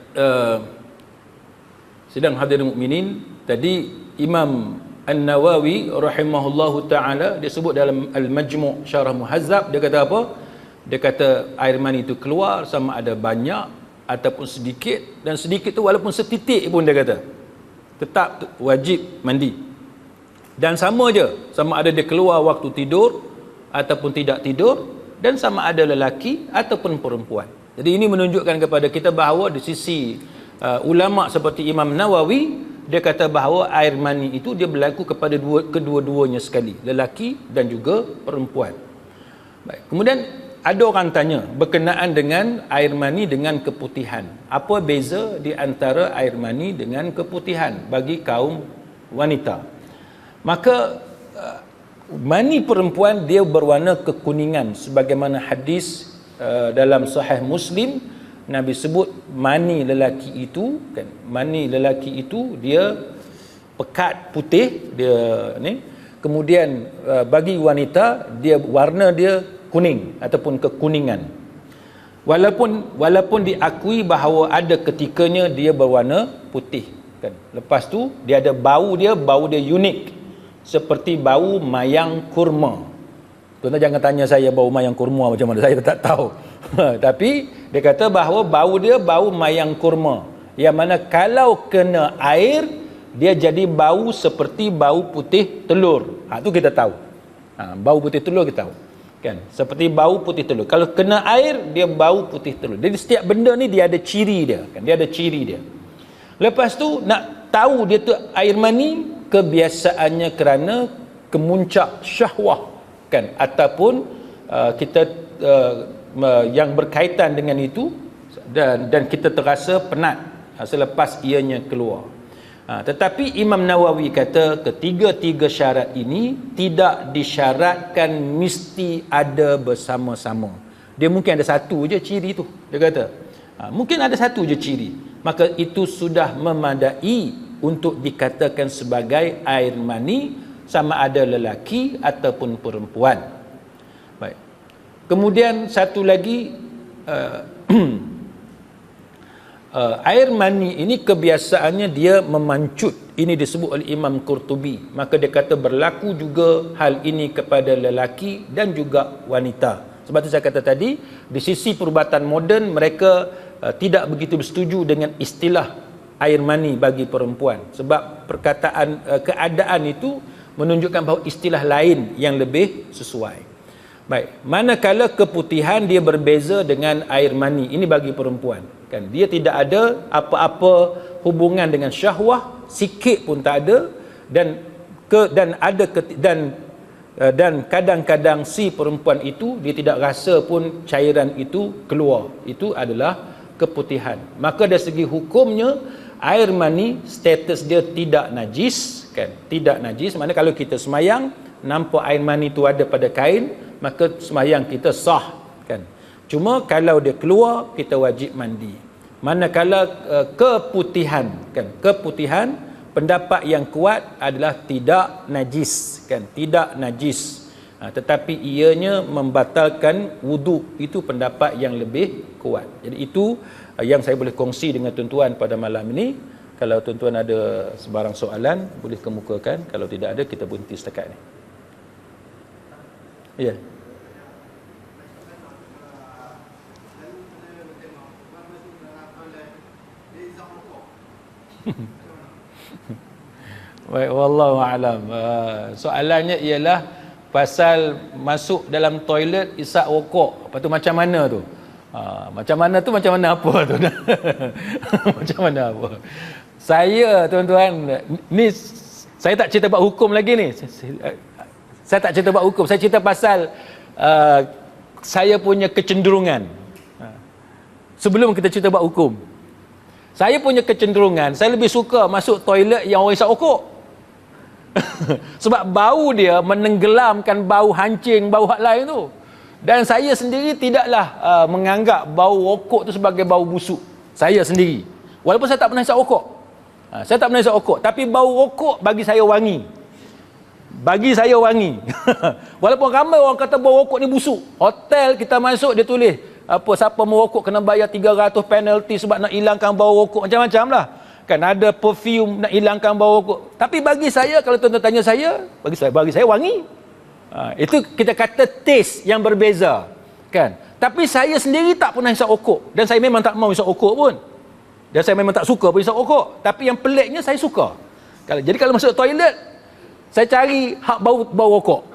Sedang hadirin mukminin, tadi Imam An-Nawawi rahimahullahu ta'ala, dia sebut dalam Al-Majmu' Syarah Muhazzab, dia kata apa? Dia kata air mani itu keluar sama ada banyak ataupun sedikit, dan sedikit tu walaupun setitik pun dia kata tetap wajib mandi. Dan sama je, sama ada dia keluar waktu tidur ataupun tidak tidur, dan sama ada lelaki ataupun perempuan. Jadi ini menunjukkan kepada kita bahawa di sisi ulama seperti Imam Nawawi, dia kata bahawa air mani itu dia berlaku kepada kedua-duanya sekali, lelaki dan juga perempuan. Baik. Kemudian ada orang tanya berkenaan dengan air mani dengan keputihan. Apa beza di antara air mani dengan keputihan bagi kaum wanita? Maka mani perempuan dia berwarna kekuningan, sebagaimana hadis dalam Sahih Muslim, Nabi sebut mani lelaki itu kan, mani lelaki itu dia pekat putih, dia ni. Kemudian bagi wanita dia warna dia kuning ataupun kekuningan. Walaupun diakui bahawa ada ketikanya dia berwarna putih kan. Lepas tu dia ada bau dia unik, seperti bau mayang kurma. Tuan-tuan jangan tanya saya bau mayang kurma macam mana, saya tak tahu. Tapi dia kata bahawa bau dia bau mayang kurma, yang mana kalau kena air dia jadi bau seperti bau putih telur. Tu kita tahu. Bau putih telur kita tahu. Kan? Seperti bau putih telur. Kalau kena air dia bau putih telur. Jadi setiap benda ni dia ada ciri dia, kan? Dia ada ciri dia. Lepas tu nak tahu dia tu air mani, kebiasaannya kerana kemuncak syahwah kan, ataupun kita yang berkaitan dengan itu, dan kita terasa penat selepas ianya keluar. Tetapi Imam Nawawi kata ketiga-tiga syarat ini tidak disyaratkan mesti ada bersama-sama. Dia mungkin ada satu je ciri tu, dia kata mungkin ada satu je ciri, maka itu sudah memadai untuk dikatakan sebagai air mani, sama ada lelaki ataupun perempuan. Baik. Kemudian satu lagi, air mani ini kebiasaannya dia memancut. Ini disebut oleh Imam Qurtubi. Maka dia kata berlaku juga hal ini kepada lelaki dan juga wanita. Sebab tu saya kata tadi, di sisi perubatan moden mereka tidak begitu bersetuju dengan istilah air mani bagi perempuan, sebab keadaan itu menunjukkan bahawa istilah lain yang lebih sesuai. Baik, manakala keputihan dia berbeza dengan air mani ini bagi perempuan, kan, dia tidak ada apa-apa hubungan dengan syahwah, sikit pun tak ada, dan kadang-kadang si perempuan itu dia tidak rasa pun cairan itu keluar. Itu adalah keputihan. Maka dari segi hukumnya air mani status dia tidak najis, kan? Tidak najis, maknanya kalau kita semayang nampak air mani itu ada pada kain, maka semayang kita sah, kan? Cuma kalau dia keluar kita wajib mandi. Manakala keputihan, kan? Keputihan pendapat yang kuat adalah tidak najis, kan? Tidak najis. Tetapi ianya membatalkan wuduk, itu pendapat yang lebih kuat. Jadi itu yang saya boleh kongsi dengan tuan-tuan pada malam ini. Kalau tuan-tuan ada sebarang soalan boleh kemukakan, kalau tidak ada kita berhenti setakat ni. Ya. Baik, wallahu a'lam. Soalannya ialah pasal masuk dalam toilet isap rokok. Lepas tu macam mana tu? Macam mana tu, macam mana apa tu? Macam mana apa? Saya, tuan-tuan, ni saya tak cerita bab hukum lagi ni. Saya tak cerita bab hukum. Saya cerita pasal saya punya kecenderungan. Sebelum kita cerita bab hukum, saya punya kecenderungan, saya lebih suka masuk toilet yang orang isap rokok. Sebab bau dia menenggelamkan bau hancing, bau hak lain tu. Dan saya sendiri tidaklah menganggap bau rokok tu sebagai bau busuk. Saya sendiri, walaupun saya tak pernah isap rokok, saya tak pernah isap rokok, tapi bau rokok bagi saya wangi. Bagi saya wangi. Walaupun ramai orang kata bau rokok ni busuk. Hotel kita masuk dia tulis apa, siapa merokok kena bayar 300 penalty sebab nak hilangkan bau rokok, macam-macam lah. Kan ada perfume nak hilangkan bau rokok. Tapi bagi saya, kalau tuan-tuan tanya saya, bagi saya wangi. Itu kita kata taste yang berbeza. Kan? Tapi saya sendiri tak pernah hisap rokok. Dan saya memang tak mau hisap rokok pun. Dan saya memang tak suka pun hisap rokok. Tapi yang peliknya saya suka. Jadi kalau masuk toilet, saya cari hak bau rokok.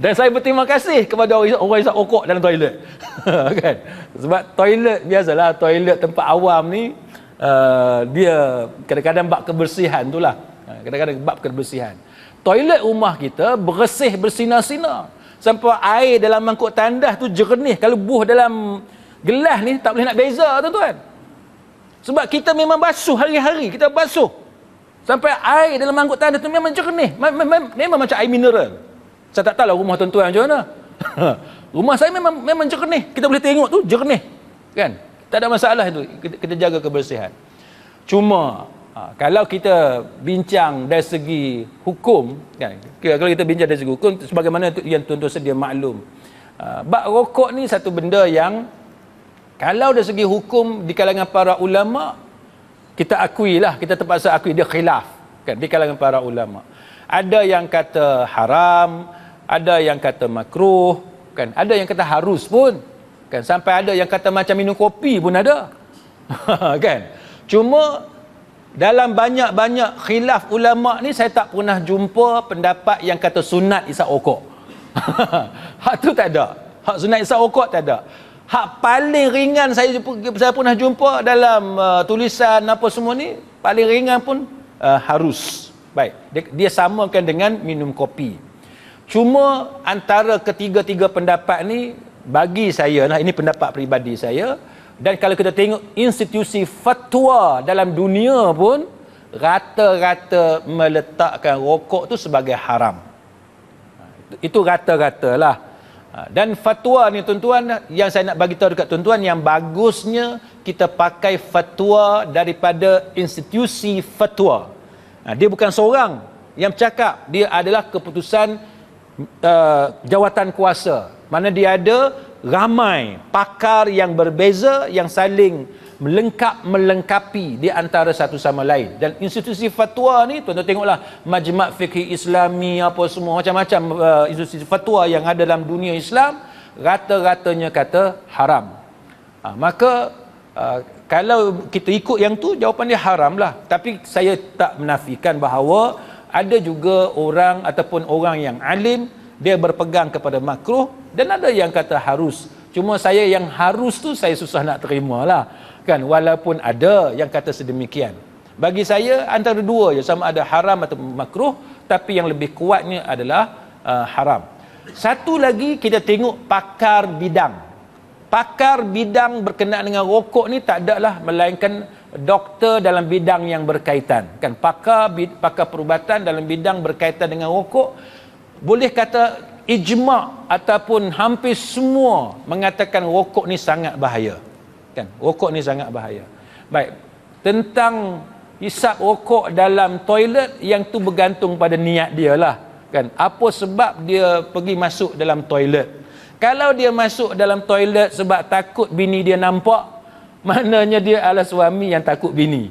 Dan saya berterima kasih kepada orang hisap rokok dalam toilet. Kan? Sebab toilet, biasalah toilet tempat awam ni, dia kadang-kadang bab kebersihan tu lah. Kadang-kadang bab kebersihan. Toilet rumah kita bersih bersinar-sinar. Sampai air dalam mangkuk tandas tu jernih. Kalau buh dalam gelas ni tak boleh nak beza, tuan-tuan. Sebab kita memang basuh hari-hari, kita basuh. Sampai air dalam mangkuk tandas tu memang jernih. Memang macam air mineral. Saya tak tahulah rumah tuan-tuan macam mana. Rumah saya memang jernih. Kita boleh tengok tu jernih. Kan? Tak ada masalah itu. Kita jaga kebersihan. Cuma kalau kita bincang dari segi hukum, kan? Kalau kita bincang dari segi hukum, sebagaimana yang tuan-tuan sedia maklum, bak rokok ni satu benda yang kalau dari segi hukum di kalangan para ulama, kita akuilah, kita terpaksa akui dia khilaf, kan, di kalangan para ulama. Ada yang kata haram, ada yang kata makruh, kan, ada yang kata harus pun, kan, sampai ada yang kata macam minum kopi pun ada. Kan? Cuma dalam banyak-banyak khilaf ulama ni, saya tak pernah jumpa pendapat yang kata sunat isap rokok. Hak tu tak ada. Hak sunat isap rokok tak ada. Hak paling ringan saya pernah jumpa dalam tulisan apa semua ni, paling ringan pun harus. Baik, dia samakan dengan minum kopi. Cuma antara ketiga-tiga pendapat ni, bagi saya lah, ini pendapat peribadi saya, dan kalau kita tengok institusi fatwa dalam dunia pun, rata-rata meletakkan rokok tu sebagai haram. Itu rata-rata lah. Dan fatwa ni tuan-tuan, yang saya nak bagi tahu dekat tuan-tuan, yang bagusnya kita pakai fatwa daripada institusi fatwa. Dia bukan seorang yang bercakap, dia adalah keputusan jawatan kuasa. Mana dia ada ramai pakar yang berbeza yang saling melengkapi di antara satu sama lain. Dan institusi fatwa ni, tuan-tuan tengoklah Majma' Fiqh Islami apa semua, macam-macam institusi fatwa yang ada dalam dunia Islam, rata-ratanya kata haram. Maka kalau kita ikut yang tu, jawapan dia haram lah. Tapi saya tak menafikan bahawa ada juga orang ataupun orang yang alim, dia berpegang kepada makruh, dan ada yang kata harus. Cuma saya yang harus tu saya susah nak terima lah, kan, walaupun ada yang kata sedemikian. Bagi saya antara dua je, sama ada haram atau makruh, tapi yang lebih kuatnya adalah haram. Satu lagi, kita tengok pakar bidang. Pakar bidang berkenaan dengan rokok ni tak adalah melainkan doktor dalam bidang yang berkaitan, kan, pakar perubatan dalam bidang berkaitan dengan rokok. Boleh kata ijma' ataupun hampir semua mengatakan rokok ni sangat bahaya, kan, rokok ni sangat bahaya. Baik, tentang hisap rokok dalam toilet, yang tu bergantung pada niat dia lah, kan, apa sebab dia pergi masuk dalam toilet. Kalau dia masuk dalam toilet sebab takut bini dia nampak, maknanya dia adalah suami yang takut bini.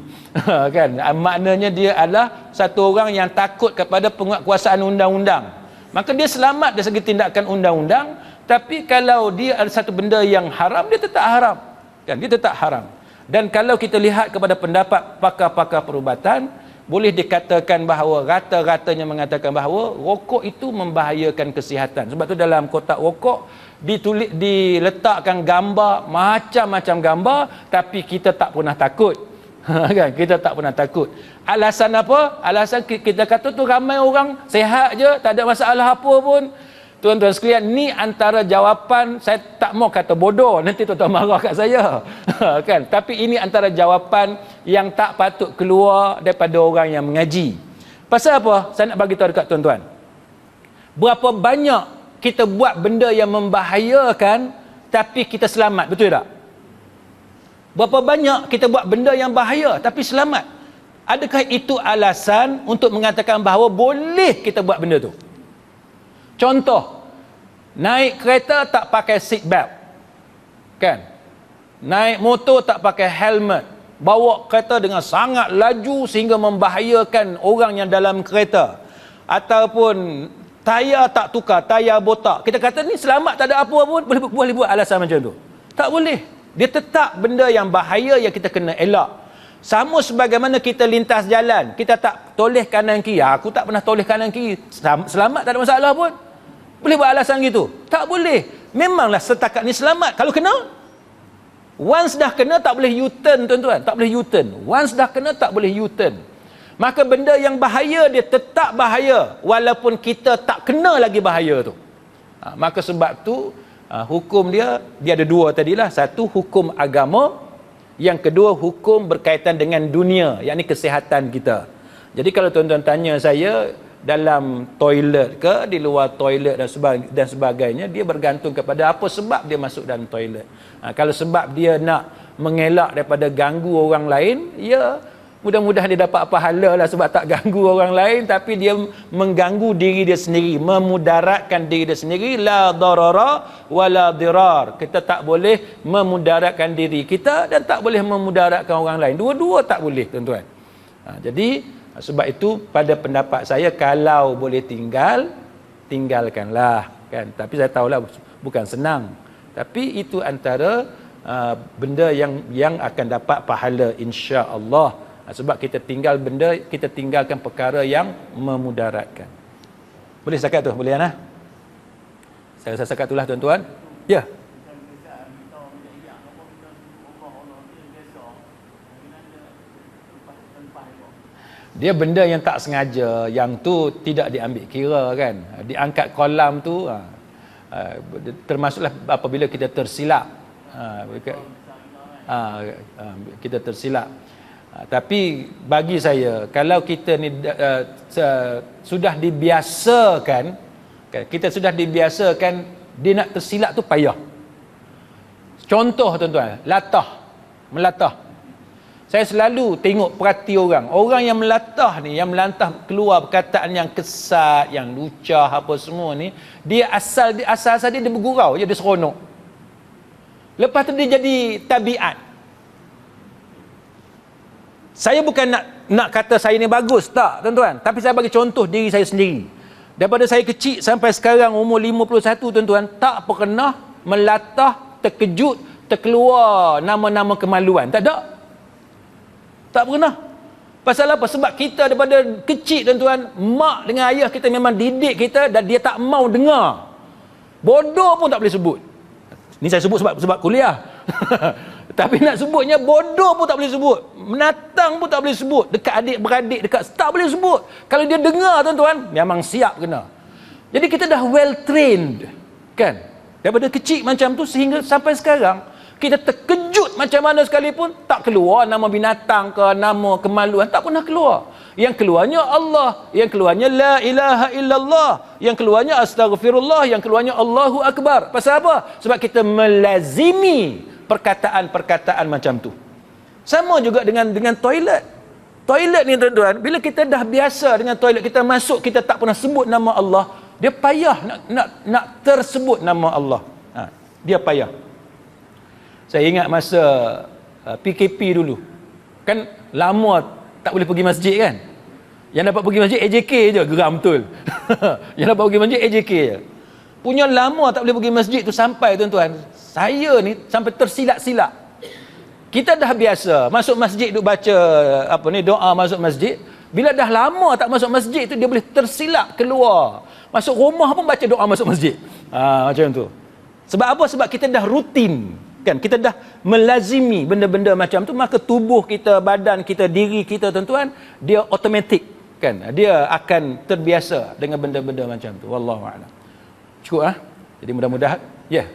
Kan, maknanya dia adalah satu orang yang takut kepada penguatkuasaan undang-undang. Maka dia selamat dari segi tindakan undang-undang. Tapi kalau dia ada satu benda yang haram, dia tetap haram, kan, dia tetap haram. Dan kalau kita lihat kepada pendapat pakar-pakar perubatan, boleh dikatakan bahawa rata-ratanya mengatakan bahawa rokok itu membahayakan kesihatan. Sebab tu dalam kotak rokok diletakkan gambar, macam-macam gambar, tapi kita tak pernah takut. Kan, kita tak pernah takut. Alasan apa? Alasan kita kata tu ramai orang sehat je, tak ada masalah apa pun. Tuan-tuan sekalian, ni antara jawapan, saya tak mau kata bodoh, nanti tuan-tuan marah kat saya. Kan, tapi ini antara jawapan yang tak patut keluar daripada orang yang mengaji. Pasal apa? Saya nak bagi tahu dekat tuan-tuan. Berapa banyak kita buat benda yang membahayakan tapi kita selamat, betul tak? Berapa banyak kita buat benda yang bahaya tapi selamat? Adakah itu alasan untuk mengatakan bahawa boleh kita buat benda tu? Contoh, naik kereta tak pakai seat belt, kan? Naik motor tak pakai helmet, bawa kereta dengan sangat laju sehingga membahayakan orang yang dalam kereta, ataupun tayar tak tukar, tayar botak, kita kata ni selamat, tak ada apa pun, boleh buat alasan macam tu? Tak boleh. Dia tetap benda yang bahaya yang kita kena elak. Sama sebagaimana kita lintas jalan, kita tak toleh kanan kiri. Aku tak pernah toleh kanan kiri, selamat, tak ada masalah pun. Boleh buat alasan gitu? Tak boleh. Memanglah setakat ni selamat. Kalau kena, once dah kena tak boleh U-turn, tuan-tuan. Tak boleh U-turn. Once dah kena tak boleh U-turn. Maka benda yang bahaya dia tetap bahaya walaupun kita tak kena lagi bahaya tu. Maka sebab tu hukum dia ada dua tadilah. Satu hukum agama, yang kedua hukum berkaitan dengan dunia, yakni kesihatan kita. Jadi kalau tuan-tuan tanya saya dalam toilet ke, di luar toilet dan sebagainya, dia bergantung kepada apa sebab dia masuk dalam toilet. Kalau sebab dia nak mengelak daripada ganggu orang lain, ya mudah-mudahan dia dapat pahala lah sebab tak ganggu orang lain, tapi dia mengganggu diri dia sendiri, memudaratkan diri dia sendiri. La darara wala dirar. Kita tak boleh memudaratkan diri kita dan tak boleh memudaratkan orang lain. Dua-dua tak boleh, tuan-tuan. Jadi sebab itu pada pendapat saya, kalau boleh tinggalkanlah, kan. Tapi saya tahulah bukan senang. Tapi itu antara benda yang akan dapat pahala, insya-Allah. Sebab kita tinggalkan perkara yang memudaratkan. Boleh setakat tu? Boleh, Ana? Saya rasa setakat itulah, tuan-tuan. Ya. Dia benda yang tak sengaja, yang tu tidak diambil kira, kan. Diangkat kolam tu termasuklah apabila kita tersilap. Kita tersilap. Tapi bagi saya, kalau kita ni sudah dibiasakan, dia nak tersilap tu payah. Contoh, tuan-tuan, melatah. Saya selalu tengok perhati orang yang melatah ni, yang melantah keluar perkataan yang kesat, yang lucah apa semua ni, dia asal dia bergurau je, dia seronok. Lepas tu dia jadi tabiat. Saya bukan nak kata saya ni bagus, tak, tuan-tuan. Tapi saya bagi contoh diri saya sendiri. Daripada saya kecil sampai sekarang umur 51, tuan-tuan, tak pernah melatah, terkejut, terkeluar nama-nama kemaluan. Tak ada. Tak pernah. Pasal apa? Sebab kita daripada kecil, tuan-tuan, mak dengan ayah kita memang didik kita dan dia tak mau dengar. Bodoh pun tak boleh sebut. Ni saya sebut sebab kuliah. Tapi nak sebutnya bodoh pun tak boleh sebut. Menatang pun tak boleh sebut. Dekat adik-beradik, tak boleh sebut. Kalau dia dengar, tuan-tuan, memang siap kena. Jadi kita dah well trained, kan? Daripada kecil macam tu sehingga sampai sekarang, kita terkejut macam mana sekalipun, tak keluar nama binatang ke, nama kemaluan, tak pernah keluar. Yang keluarnya Allah, yang keluarnya la ilaha illallah, yang keluarnya astaghfirullah, yang keluarnya Allahu Akbar. Pasal apa? Sebab kita melazimi perkataan-perkataan macam tu. Sama juga dengan toilet. Toilet ni, tuan-tuan, bila kita dah biasa dengan toilet, kita masuk, kita tak pernah sebut nama Allah, dia payah nak tersebut nama Allah. Dia payah. Saya ingat masa PKP dulu, kan lama tak boleh pergi masjid, kan. Yang dapat pergi masjid AJK je, geram betul. Yang dapat pergi masjid AJK je. Punya lama tak boleh pergi masjid tu sampai, tuan-tuan, saya ni sampai tersilap-silap. Kita dah biasa masuk masjid duk baca doa masuk masjid. Bila dah lama tak masuk masjid tu, dia boleh tersilap keluar. Masuk rumah pun baca doa masuk masjid. Macam tu. Sebab apa? Sebab kita dah rutin, kan? Kita dah melazimi benda-benda macam tu, maka tubuh kita, badan kita, diri kita, tuan-tuan, dia automatik, kan? Dia akan terbiasa dengan benda-benda macam tu. Wallahu a'lam. Cukup Jadi mudah-mudahan, ya.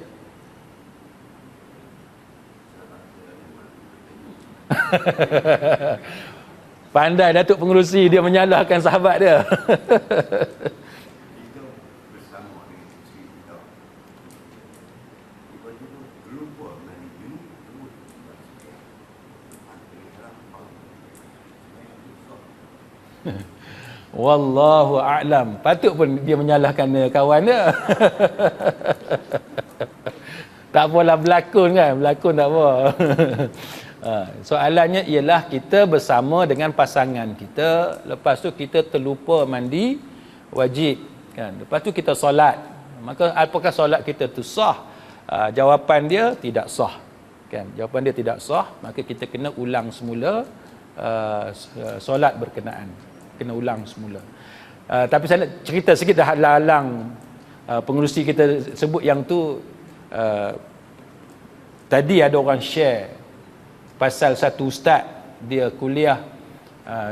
Pandai Datuk Pengerusi, dia menyalahkan sahabat dia. Wallahu a'lam. Patut pun dia menyalahkan kawan dia. Tak apalah, berlakon kan, berlakon tak apa. Soalannya ialah kita bersama dengan pasangan kita, lepas tu kita terlupa mandi wajib kan. Lepas tu kita solat. Maka apakah solat kita tu sah? Jawapan dia tidak sah. Kan? Jawapan dia tidak sah, maka kita kena ulang semula solat berkenaan. Kena ulang semula. Tapi saya nak cerita sikit dah halang pengerusi kita sebut yang tu. Tadi ada orang share pasal satu ustaz dia kuliah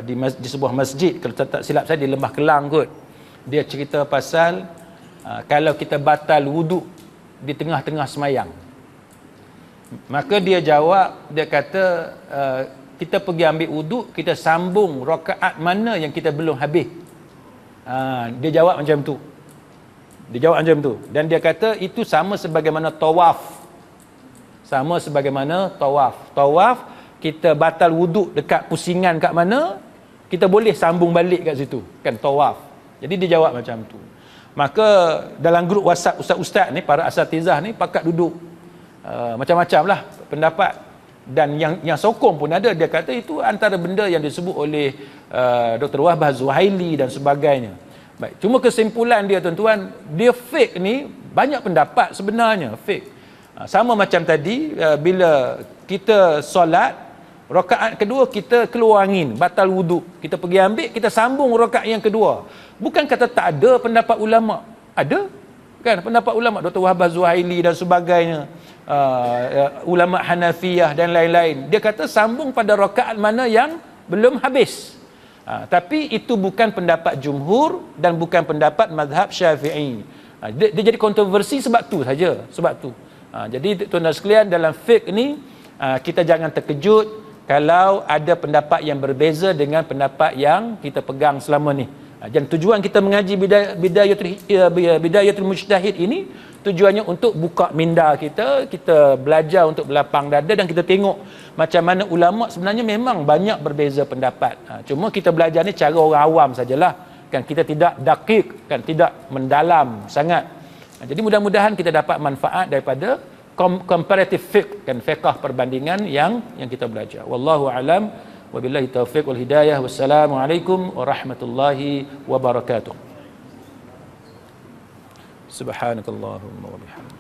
di sebuah masjid, kalau tak silap saya di Lembah Kelang kot. Dia cerita pasal kalau kita batal wuduk di tengah-tengah semayang, maka dia jawab, dia kata kita pergi ambil wuduk, kita sambung rakaat mana yang kita belum habis. Dia jawab macam tu. Dia jawab macam tu. Dan dia kata itu sama sebagaimana tawaf. Sama sebagaimana tawaf. Tawaf, kita batal wuduk dekat pusingan kat mana, kita boleh sambung balik kat situ. Kan, tawaf. Jadi dia jawab macam tu. Maka dalam grup WhatsApp ustaz-ustaz ni, para asatizah ni, pakat duduk. Macam-macam lah pendapat. Dan yang sokong pun ada. Dia kata itu antara benda yang disebut oleh Dr. Wahbah Zuhaili dan sebagainya. Baik. Cuma kesimpulan dia tuan-tuan, dia fake ni banyak pendapat sebenarnya. Fake. Sama macam tadi, bila kita solat, rakaat kedua kita keluar angin, batal wuduk. Kita pergi ambil, kita sambung rakaat yang kedua. Bukan kata tak ada pendapat ulama. Ada. Kan, pendapat ulama, Dr. Wahbah Zuhaili dan sebagainya. Ulama Hanafiyah dan lain-lain. Dia kata sambung pada rakaat mana yang belum habis. Tapi itu bukan pendapat jumhur dan bukan pendapat mazhab Syafi'i. Dia jadi kontroversi sebab tu saja. Sebab tu. Jadi tuan-tuan sekalian, dalam fiqh ni kita jangan terkejut kalau ada pendapat yang berbeza dengan pendapat yang kita pegang selama ni. Dan tujuan kita mengaji bidayatul mujtahid ini, tujuannya untuk buka minda kita, kita belajar untuk berlapang dada dan kita tengok macam mana ulama sebenarnya memang banyak berbeza pendapat. Cuma kita belajar ni cara orang awam sajalah. Kan, kita tidak dakik, kan, tidak mendalam sangat. Jadi mudah-mudahan kita dapat manfaat daripada comparative fiqh, kan, fiqh perbandingan yang kita belajar. Wallahu alam, wabillahi taufiq wal hidayah. Wassalamualaikum warahmatullahi wabarakatuh. Subhanakallahumma wa bihamdika.